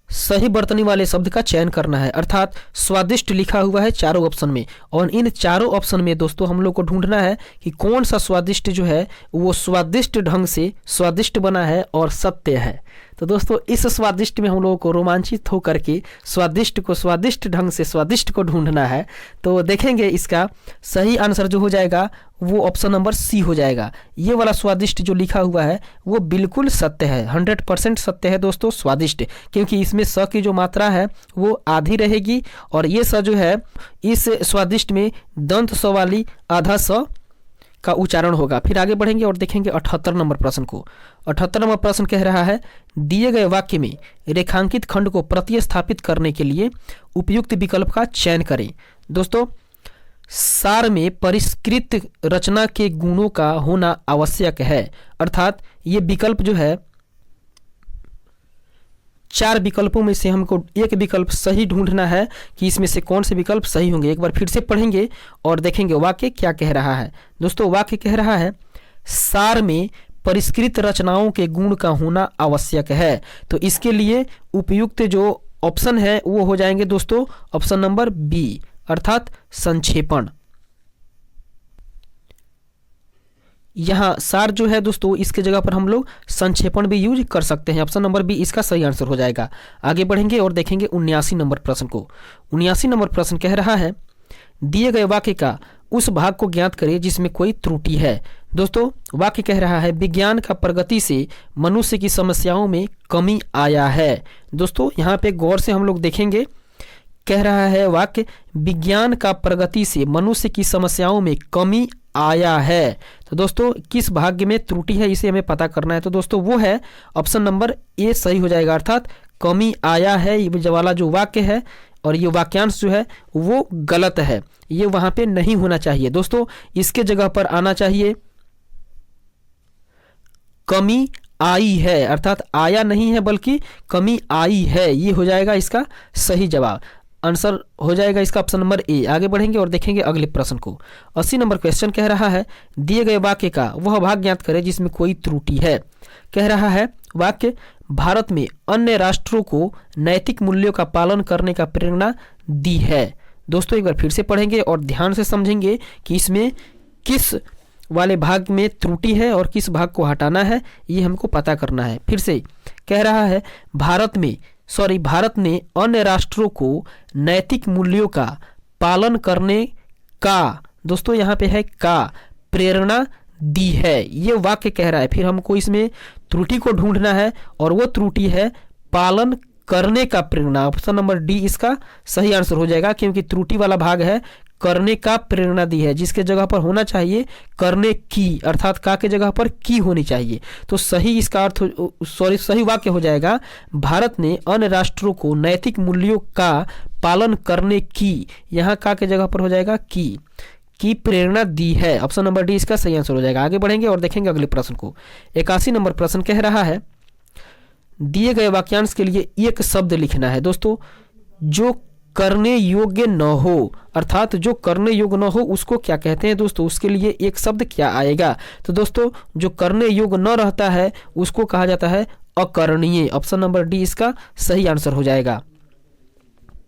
सही वर्तनी वाले शब्द का चयन करना है, अर्थात स्वादिष्ट लिखा हुआ है चारों ऑप्शन में। और इन चारों ऑप्शन में दोस्तों हम लोग को ढूंढना है कि कौन सा स्वादिष्ट जो है वो स्वादिष्ट ढंग से स्वादिष्ट बना है और सत्य है। तो दोस्तों इस स्वादिष्ट में हम लोगों को रोमांचित होकर के स्वादिष्ट को स्वादिष्ट ढंग से स्वादिष्ट को ढूंढना है। तो देखेंगे इसका सही आंसर जो हो जाएगा वो ऑप्शन नंबर सी हो जाएगा। ये वाला स्वादिष्ट जो लिखा हुआ है वो बिल्कुल सत्य है, 100% सत्य है दोस्तों स्वादिष्ट, क्योंकि इसमें स की जो मात्रा है वो आधी रहेगी और ये स जो है इस स्वादिष्ट में दंत स वाली आधा स का उच्चारण होगा। फिर आगे बढ़ेंगे और देखेंगे 78 नंबर प्रश्न को। 78 नंबर प्रश्न कह रहा है दिए गए वाक्य में रेखांकित खंड को प्रतिस्थापित करने के लिए उपयुक्त विकल्प का चयन करें। दोस्तों सार में परिष्कृत रचना के गुणों का होना आवश्यक है, अर्थात ये विकल्प जो है 4 विकल्पों में से हमको एक विकल्प सही ढूंढना है कि इसमें से कौन से विकल्प सही होंगे। एक बार फिर से पढ़ेंगे और देखेंगे वाक्य क्या कह रहा है। दोस्तों वाक्य कह रहा है सार में परिष्कृत रचनाओं के गुण का होना आवश्यक है। तो इसके लिए उपयुक्त जो ऑप्शन है वो हो जाएंगे दोस्तों ऑप्शन नंबर बी, अर्थात संक्षेपण। यहाँ सार जो है दोस्तों, इसके जगह पर हम लोग संक्षेपण भी यूज कर सकते हैं। ऑप्शन नंबर बी इसका सही आंसर हो जाएगा। आगे बढ़ेंगे और देखेंगे 79 नंबर प्रश्न को। 79 नंबर प्रश्न कह रहा है, दिए गए वाक्य का उस भाग को ज्ञात करें जिसमें कोई त्रुटि है। दोस्तों वाक्य कह रहा है, विज्ञान का प्रगति से मनुष्य की समस्याओं में कमी आया है। दोस्तों यहाँ पे गौर से हम लोग देखेंगे, कह रहा है वाक्य, विज्ञान का प्रगति से मनुष्य की समस्याओं में कमी आया है। तो दोस्तों किस भाग में त्रुटि है इसे हमें पता करना है। तो दोस्तों वो है ऑप्शन नंबर ए सही हो जाएगा, अर्थात कमी आया है ये वाला जो वाक्य है और ये वाक्यांश जो है वो गलत है, ये वहां पे नहीं होना चाहिए। दोस्तों इसके जगह पर आना चाहिए कमी आई है, अर्थात आया नहीं है बल्कि कमी आई है, ये हो जाएगा इसका सही जवाब। आंसर हो जाएगा इसका ऑप्शन नंबर ए। आगे बढ़ेंगे और देखेंगे अगले प्रश्न को। 80 नंबर क्वेश्चन कह रहा है, दिए गए वाक्य का वह भाग ज्ञात करें जिसमें कोई त्रुटि है। कह रहा है वाक्य, भारत में अन्य राष्ट्रों को नैतिक मूल्यों का पालन करने का प्रेरणा दी है। दोस्तों एक बार फिर से पढ़ेंगे और ध्यान से समझेंगे कि इसमें किस वाले भाग में त्रुटि है और किस भाग को हटाना है, ये हमको पता करना है। फिर से कह रहा है, भारत ने अन्य राष्ट्रों को नैतिक मूल्यों का पालन करने का, दोस्तों यहाँ पे है का, प्रेरणा दी है, ये वाक्य कह रहा है। फिर हमको इसमें त्रुटि को ढूंढना है और वो त्रुटि है पालन करने का प्रेरणा। ऑप्शन नंबर डी इसका सही आंसर हो जाएगा, क्योंकि त्रुटि वाला भाग है करने का प्रेरणा दी है, जिसके जगह पर होना चाहिए करने की, अर्थात का के जगह पर की होनी चाहिए। तो सही इसका अर्थ सही वाक्य हो जाएगा, भारत ने अन्य राष्ट्रों को नैतिक मूल्यों का पालन करने की, यहाँ का के जगह पर हो जाएगा की प्रेरणा दी है। ऑप्शन नंबर डी इसका सही आंसर हो जाएगा। आगे बढ़ेंगे और देखेंगे अगले प्रश्न को। 81 नंबर प्रश्न कह रहा है, दिए गए वाक्यांश के लिए एक शब्द लिखना है। दोस्तों जो करने योग्य न हो, अर्थात जो करने योग्य न हो उसको क्या कहते हैं दोस्तों, उसके लिए एक शब्द क्या आएगा। तो दोस्तों जो करने योग्य न रहता है उसको कहा जाता है अकरणीय। ऑप्शन नंबर डी इसका सही आंसर हो जाएगा।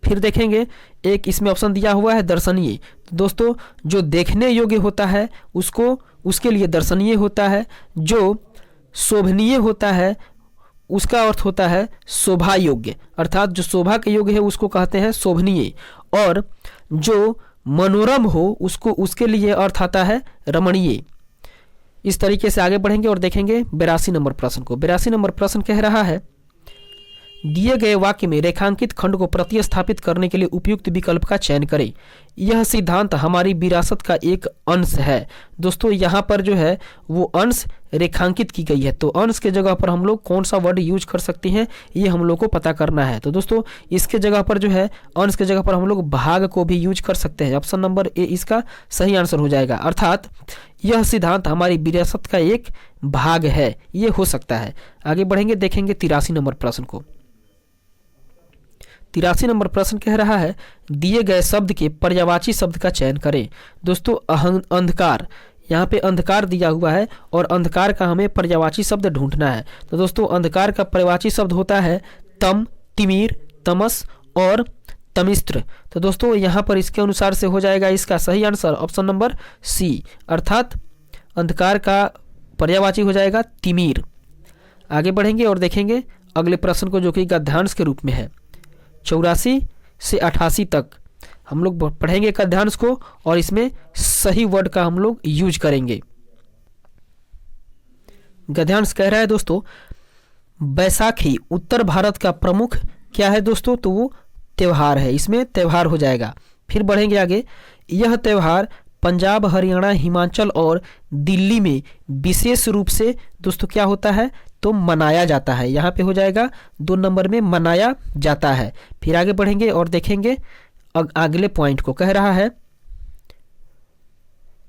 फिर देखेंगे एक इसमें ऑप्शन दिया हुआ है दर्शनीय। दोस्तों जो देखने योग्य होता है उसके लिए दर्शनीय होता है, जो शोभनीय होता है उसका अर्थ होता है शोभा योग्य, अर्थात जो शोभा के योग्य है उसको कहते हैं शोभनीय, और जो मनोरम हो उसके लिए अर्थ आता है रमणीय। इस तरीके से आगे बढ़ेंगे और देखेंगे 82 नंबर प्रश्न को। 82 नंबर प्रश्न कह रहा है, दिए गए वाक्य में रेखांकित खंड को प्रतिस्थापित करने के लिए उपयुक्त विकल्प का चयन करें। यह सिद्धांत हमारी विरासत का एक अंश है। दोस्तों यहाँ पर जो है वो अंश रेखांकित की गई है, तो अंश के जगह पर हम लोग कौन सा वर्ड यूज कर सकते हैं ये हम लोग को पता करना है। तो दोस्तों इसके जगह पर जो है अंश के जगह पर हम लोग भाग को भी यूज कर सकते हैं। ऑप्शन नंबर ए इसका सही आंसर हो जाएगा, अर्थात यह सिद्धांत हमारी विरासत का एक भाग है, ये हो सकता है। आगे बढ़ेंगे देखेंगे 83 नंबर प्रश्न को। 83 नंबर प्रश्न कह रहा है, दिए गए शब्द के पर्यायवाची शब्द का चयन करें। दोस्तों अंधकार, यहाँ पे अंधकार दिया हुआ है और अंधकार का हमें पर्यायवाची शब्द ढूंढना है। तो दोस्तों अंधकार का पर्यायवाची शब्द होता है तम, तिमिर, तमस और तमिस्त्र। तो दोस्तों यहाँ पर इसके अनुसार से हो जाएगा इसका सही आंसर ऑप्शन नंबर सी, अर्थात अंधकार का पर्यायवाची हो जाएगा तिमिर। आगे बढ़ेंगे और देखेंगे अगले प्रश्न को, जो कि गद्यांश के रूप में है। 84 से 88 तक हम लोग पढ़ेंगे गद्यांश को और इसमें सही वर्ड का हम लोग यूज करेंगे। गद्यांश कह रहा है दोस्तों, बैसाखी उत्तर भारत का प्रमुख क्या है दोस्तों, तो वो त्यौहार है, इसमें त्यौहार हो जाएगा। फिर बढ़ेंगे आगे, यह त्यौहार पंजाब, हरियाणा, हिमाचल और दिल्ली में विशेष रूप से दोस्तों क्या होता है, तो मनाया जाता है। यहाँ पे हो जाएगा 2 नंबर में मनाया जाता है। फिर आगे बढ़ेंगे और देखेंगे अगले पॉइंट को। कह रहा है,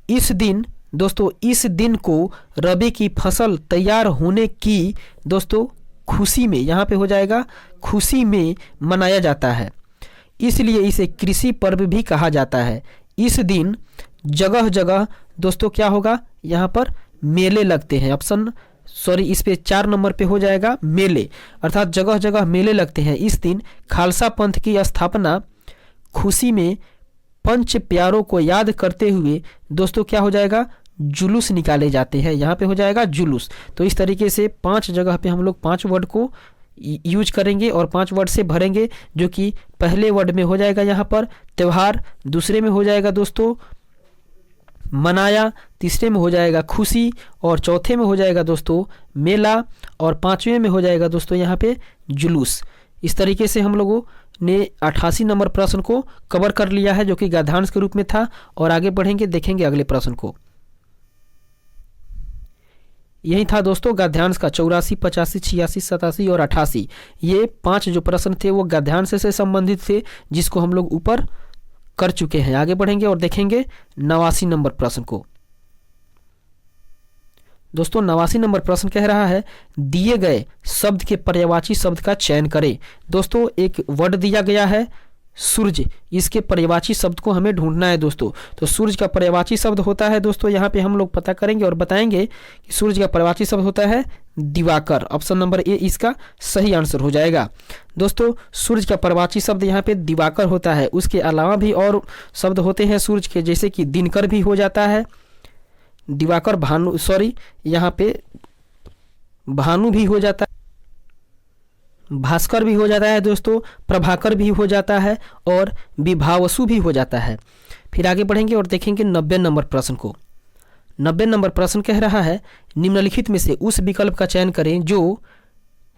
इस दिन दोस्तों इस दिन को रबी की फसल तैयार होने की दोस्तों खुशी में, यहाँ पे हो जाएगा खुशी में मनाया जाता है, इसलिए इसे कृषि पर्व भी कहा जाता है। इस दिन जगह जगह दोस्तों क्या होगा, यहाँ पर मेले लगते हैं। इस पे 4 नंबर पे हो जाएगा मेले, अर्थात जगह जगह मेले लगते हैं। इस दिन खालसा पंथ की स्थापना खुशी में पंच प्यारों को याद करते हुए दोस्तों क्या हो जाएगा, जुलूस निकाले जाते हैं, यहाँ पे हो जाएगा जुलूस। तो इस तरीके से 5 जगह पे हम लोग 5 वर्ड को यूज करेंगे और 5 वर्ड से भरेंगे, जो कि पहले वर्ड में हो जाएगा यहाँ पर त्यौहार, दूसरे में हो जाएगा दोस्तों मनाया, तीसरे में हो जाएगा खुशी, और चौथे में हो जाएगा दोस्तों मेला, और 5वें में हो जाएगा दोस्तों यहाँ पे जुलूस। इस तरीके से हम लोगों ने 88 नंबर प्रश्न को कवर कर लिया है, जो कि गद्यांश के रूप में था। और आगे बढ़ेंगे, देखेंगे अगले प्रश्न को। यही था दोस्तों गद्यांश का 84, 85, 86, 87 और 88। ये 5 जो प्रश्न थे वो गद्यांश से संबंधित थे, जिसको हम लोग ऊपर कर चुके हैं। आगे बढ़ेंगे और देखेंगे 89 नंबर प्रश्न को। दोस्तों 89 नंबर प्रश्न कह रहा है, दिए गए शब्द के पर्यायवाची शब्द का चयन करें। दोस्तों एक वर्ड दिया गया है सूर्य, इसके पर्यायवाची शब्द को हमें ढूंढना है दोस्तों। तो सूर्य का पर्यायवाची शब्द होता है दोस्तों, यहाँ पे हम लोग पता करेंगे और बताएंगे कि सूर्य का पर्यायवाची शब्द होता है दिवाकर। ऑप्शन नंबर ए इसका सही आंसर हो जाएगा। दोस्तों सूर्य का पर्यायवाची शब्द यहाँ पे दिवाकर होता है। उसके अलावा भी और शब्द होते हैं सूर्य के, जैसे कि दिनकर भी हो जाता है, दिवाकर भानु, सॉरी यहाँ पे भानु भी हो जाता है, भास्कर भी हो जाता है दोस्तों, प्रभाकर भी हो जाता है, और विभावसु भी हो जाता है। फिर आगे बढ़ेंगे और देखेंगे 90 नंबर प्रश्न को। 90 नंबर प्रश्न कह रहा है, निम्नलिखित में से उस विकल्प का चयन करें जो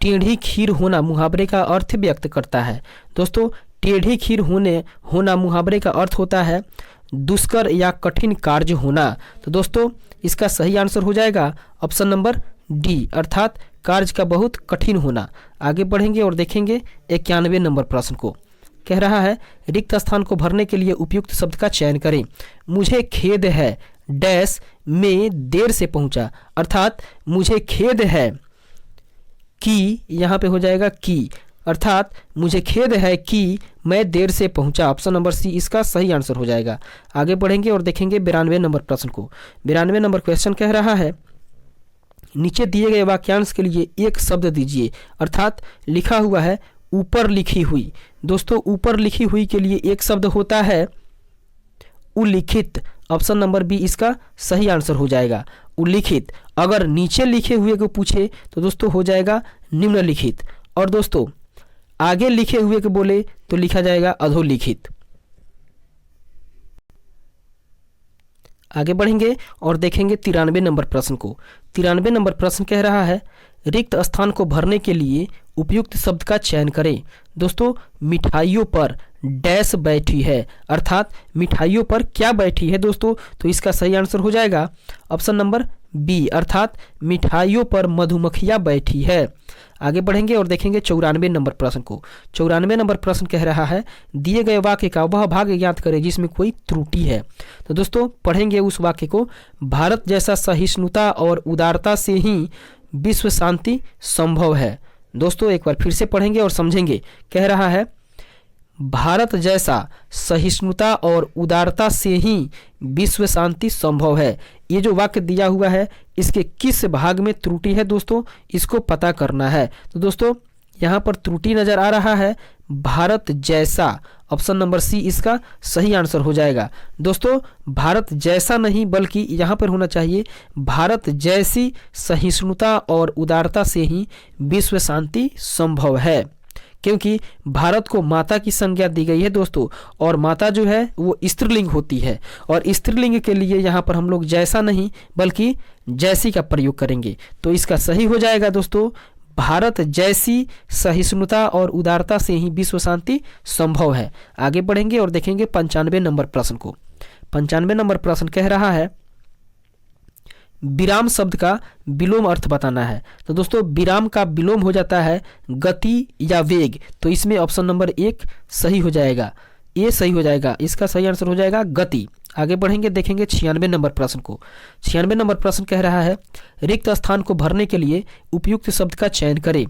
टेढ़ी खीर होना मुहावरे का अर्थ व्यक्त करता है। दोस्तों टेढ़ी खीर होना मुहावरे का अर्थ होता है दुष्कर या कठिन कार्य होना। तो दोस्तों इसका सही आंसर हो जाएगा ऑप्शन नंबर डी, अर्थात कार्य का बहुत कठिन होना। आगे बढ़ेंगे और देखेंगे 91 नंबर प्रश्न को। कह रहा है, रिक्त स्थान को भरने के लिए उपयुक्त शब्द का चयन करें। मुझे खेद है डैश में देर से पहुंचा, अर्थात मुझे खेद है कि, यहाँ पे हो जाएगा कि, अर्थात मुझे खेद है कि मैं देर से पहुंचा। ऑप्शन नंबर सी इसका सही आंसर हो जाएगा। आगे बढ़ेंगे और देखेंगे 92 नंबर प्रश्न को। 92 नंबर क्वेश्चन कह रहा है, नीचे दिए गए वाक्यांश के लिए एक शब्द दीजिए, अर्थात लिखा हुआ है ऊपर लिखी हुई। दोस्तों ऊपर लिखी हुई के लिए एक शब्द होता है उल्लिखित। ऑप्शन नंबर बी इसका सही आंसर हो जाएगा, उल्लिखित। अगर नीचे लिखे हुए को पूछे तो दोस्तों हो जाएगा निम्नलिखित, और दोस्तों आगे लिखे हुए को बोले तो लिखा जाएगा अधोलिखित। आगे बढ़ेंगे और देखेंगे 93 नंबर प्रश्न को। 93 नंबर प्रश्न कह रहा है, रिक्त स्थान को भरने के लिए उपयुक्त शब्द का चयन करें। दोस्तों मिठाइयों पर डैश बैठी है, अर्थात मिठाइयों पर क्या बैठी है दोस्तों, तो इसका सही आंसर हो जाएगा ऑप्शन नंबर बी, अर्थात मिठाइयों पर मधुमक्खियां बैठी है। आगे बढ़ेंगे और देखेंगे 94 नंबर प्रश्न को। 94 नंबर प्रश्न कह रहा है, दिए गए वाक्य का वह भाग ज्ञात करें जिसमें कोई त्रुटि है। तो दोस्तों पढ़ेंगे उस वाक्य को, भारत जैसा सहिष्णुता और उदारता से ही विश्व शांति संभव है। दोस्तों एक बार फिर से पढ़ेंगे और समझेंगे। कह रहा है, भारत जैसा सहिष्णुता और उदारता से ही विश्व शांति संभव है। ये जो वाक्य दिया हुआ है इसके किस भाग में त्रुटि है दोस्तों, इसको पता करना है। तो दोस्तों यहाँ पर त्रुटि नजर आ रहा है भारत जैसा, ऑप्शन नंबर सी इसका सही आंसर हो जाएगा। दोस्तों भारत जैसा नहीं बल्कि यहाँ पर होना चाहिए भारत जैसी सहिष्णुता और उदारता से ही विश्व शांति संभव है, क्योंकि भारत को माता की संज्ञा दी गई है दोस्तों, और माता जो है वो स्त्रीलिंग होती है, और स्त्रीलिंग के लिए यहाँ पर हम लोग जैसा नहीं बल्कि जैसी का प्रयोग करेंगे। तो इसका सही हो जाएगा दोस्तों भारत जैसी सहिष्णुता और उदारता से ही विश्व शांति संभव है। आगे बढ़ेंगे और देखेंगे 95 नंबर प्रश्न को। 95 नंबर प्रश्न कह रहा है, विराम शब्द का विलोम अर्थ बताना है। तो दोस्तों विराम का विलोम हो जाता है गति या वेग, तो इसमें ऑप्शन नंबर 1 सही हो जाएगा, ये सही हो जाएगा, इसका सही आंसर हो जाएगा गति। आगे बढ़ेंगे देखेंगे 96 नंबर प्रश्न को। 96 नंबर प्रश्न कह रहा है, रिक्त स्थान को भरने के लिए उपयुक्त शब्द का चयन करें।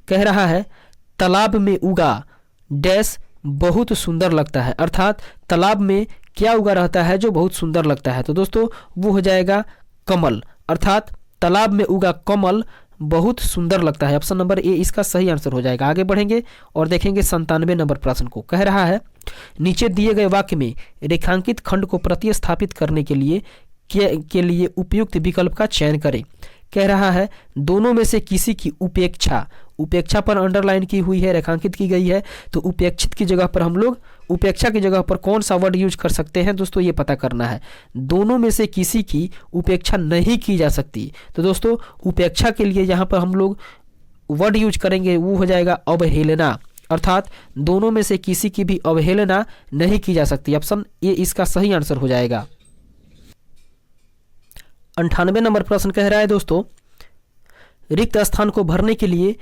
कह रहा है, तालाब में उगा डैश बहुत सुंदर लगता है, अर्थात तालाब में क्या उगा रहता है जो बहुत सुंदर लगता है। तो दोस्तों वो हो जाएगा कमल, अर्थात तालाब में उगा कमल बहुत सुंदर लगता है। ऑप्शन नंबर ए इसका सही आंसर हो जाएगा। आगे बढ़ेंगे और देखेंगे 97 नंबर प्रश्न को। कह रहा है, नीचे दिए गए वाक्य में रेखांकित खंड को प्रतिस्थापित करने के लिए के लिए उपयुक्त विकल्प का चयन करें। कह रहा है दोनों में से किसी की उपेक्षा, उपेक्षा पर अंडरलाइन की हुई है, रेखांकित की गई है, तो उपेक्षित की जगह पर हम लोग उपेक्षा की जगह पर कौन सा वर्ड यूज कर सकते हैं दोस्तों, ये पता करना है। दोनों में से किसी की उपेक्षा नहीं की जा सकती, तो दोस्तों उपेक्षा के लिए यहाँ पर हम लोग वर्ड यूज करेंगे, वो हो जाएगा अवहेलना, अर्थात दोनों में से किसी की भी अवहेलना नहीं की जा सकती। ऑप्शन ए इसका सही आंसर हो जाएगा। 98 नंबर प्रश्न कह रहा है दोस्तों, रिक्त स्थान को भरने के लिए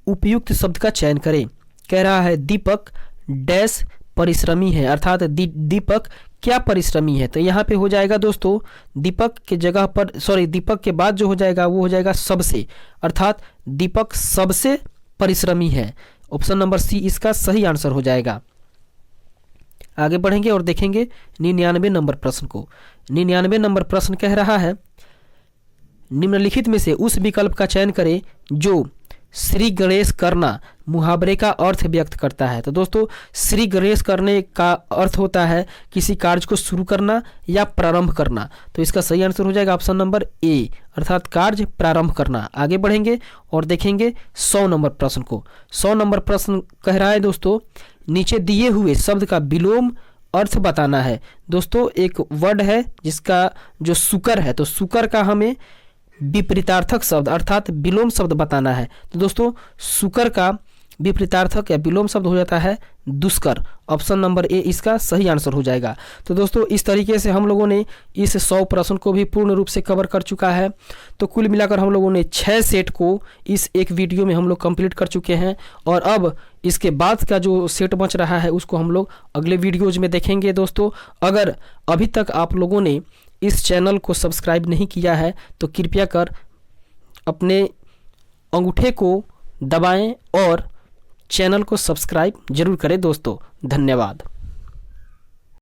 उपयुक्त शब्द का चयन करें। कह रहा है दीपक डैश परिश्रमी है, अर्थात दीपक क्या परिश्रमी है, तो यहाँ पे हो जाएगा दोस्तों दीपक के जगह पर दीपक के बाद जो हो जाएगा वो हो जाएगा सबसे, अर्थात दीपक सबसे परिश्रमी है। ऑप्शन नंबर सी इसका सही आंसर हो जाएगा। आगे बढ़ेंगे और देखेंगे 99 नंबर प्रश्न को। 99 नंबर प्रश्न कह रहा है निम्नलिखित में से उस विकल्प का चयन करें जो श्री गणेश करना मुहावरे का अर्थ व्यक्त करता है। तो दोस्तों श्री गणेश करने का अर्थ होता है किसी कार्य को शुरू करना या प्रारंभ करना, तो इसका सही आंसर हो जाएगा ऑप्शन नंबर ए, अर्थात कार्य प्रारंभ करना। आगे बढ़ेंगे और देखेंगे 100 नंबर प्रश्न को। 100 नंबर प्रश्न कह रहा है दोस्तों नीचे दिए हुए शब्द का विलोम अर्थ बताना है। दोस्तों एक वर्ड है जिसका जो सुकर है, तो सुकर का हमें विपरीतार्थक शब्द अर्थात विलोम शब्द बताना है। तो दोस्तों सुकर का विपरीतार्थक या विलोम शब्द हो जाता है दुष्कर। ऑप्शन नंबर ए इसका सही आंसर हो जाएगा। तो दोस्तों इस तरीके से हम लोगों ने इस 100 प्रश्न को भी पूर्ण रूप से कवर कर चुका है। तो कुल मिलाकर हम लोगों ने 6 सेट को इस एक वीडियो में हम लोग कंप्लीट कर चुके हैं, और अब इसके बाद का जो सेट बच रहा है उसको हम लोग अगले वीडियोज में देखेंगे। दोस्तों अगर अभी तक आप लोगों ने इस चैनल को सब्सक्राइब नहीं किया है तो कृपया कर अपने अंगूठे को दबाएं और चैनल को सब्सक्राइब जरूर करें दोस्तों। धन्यवाद।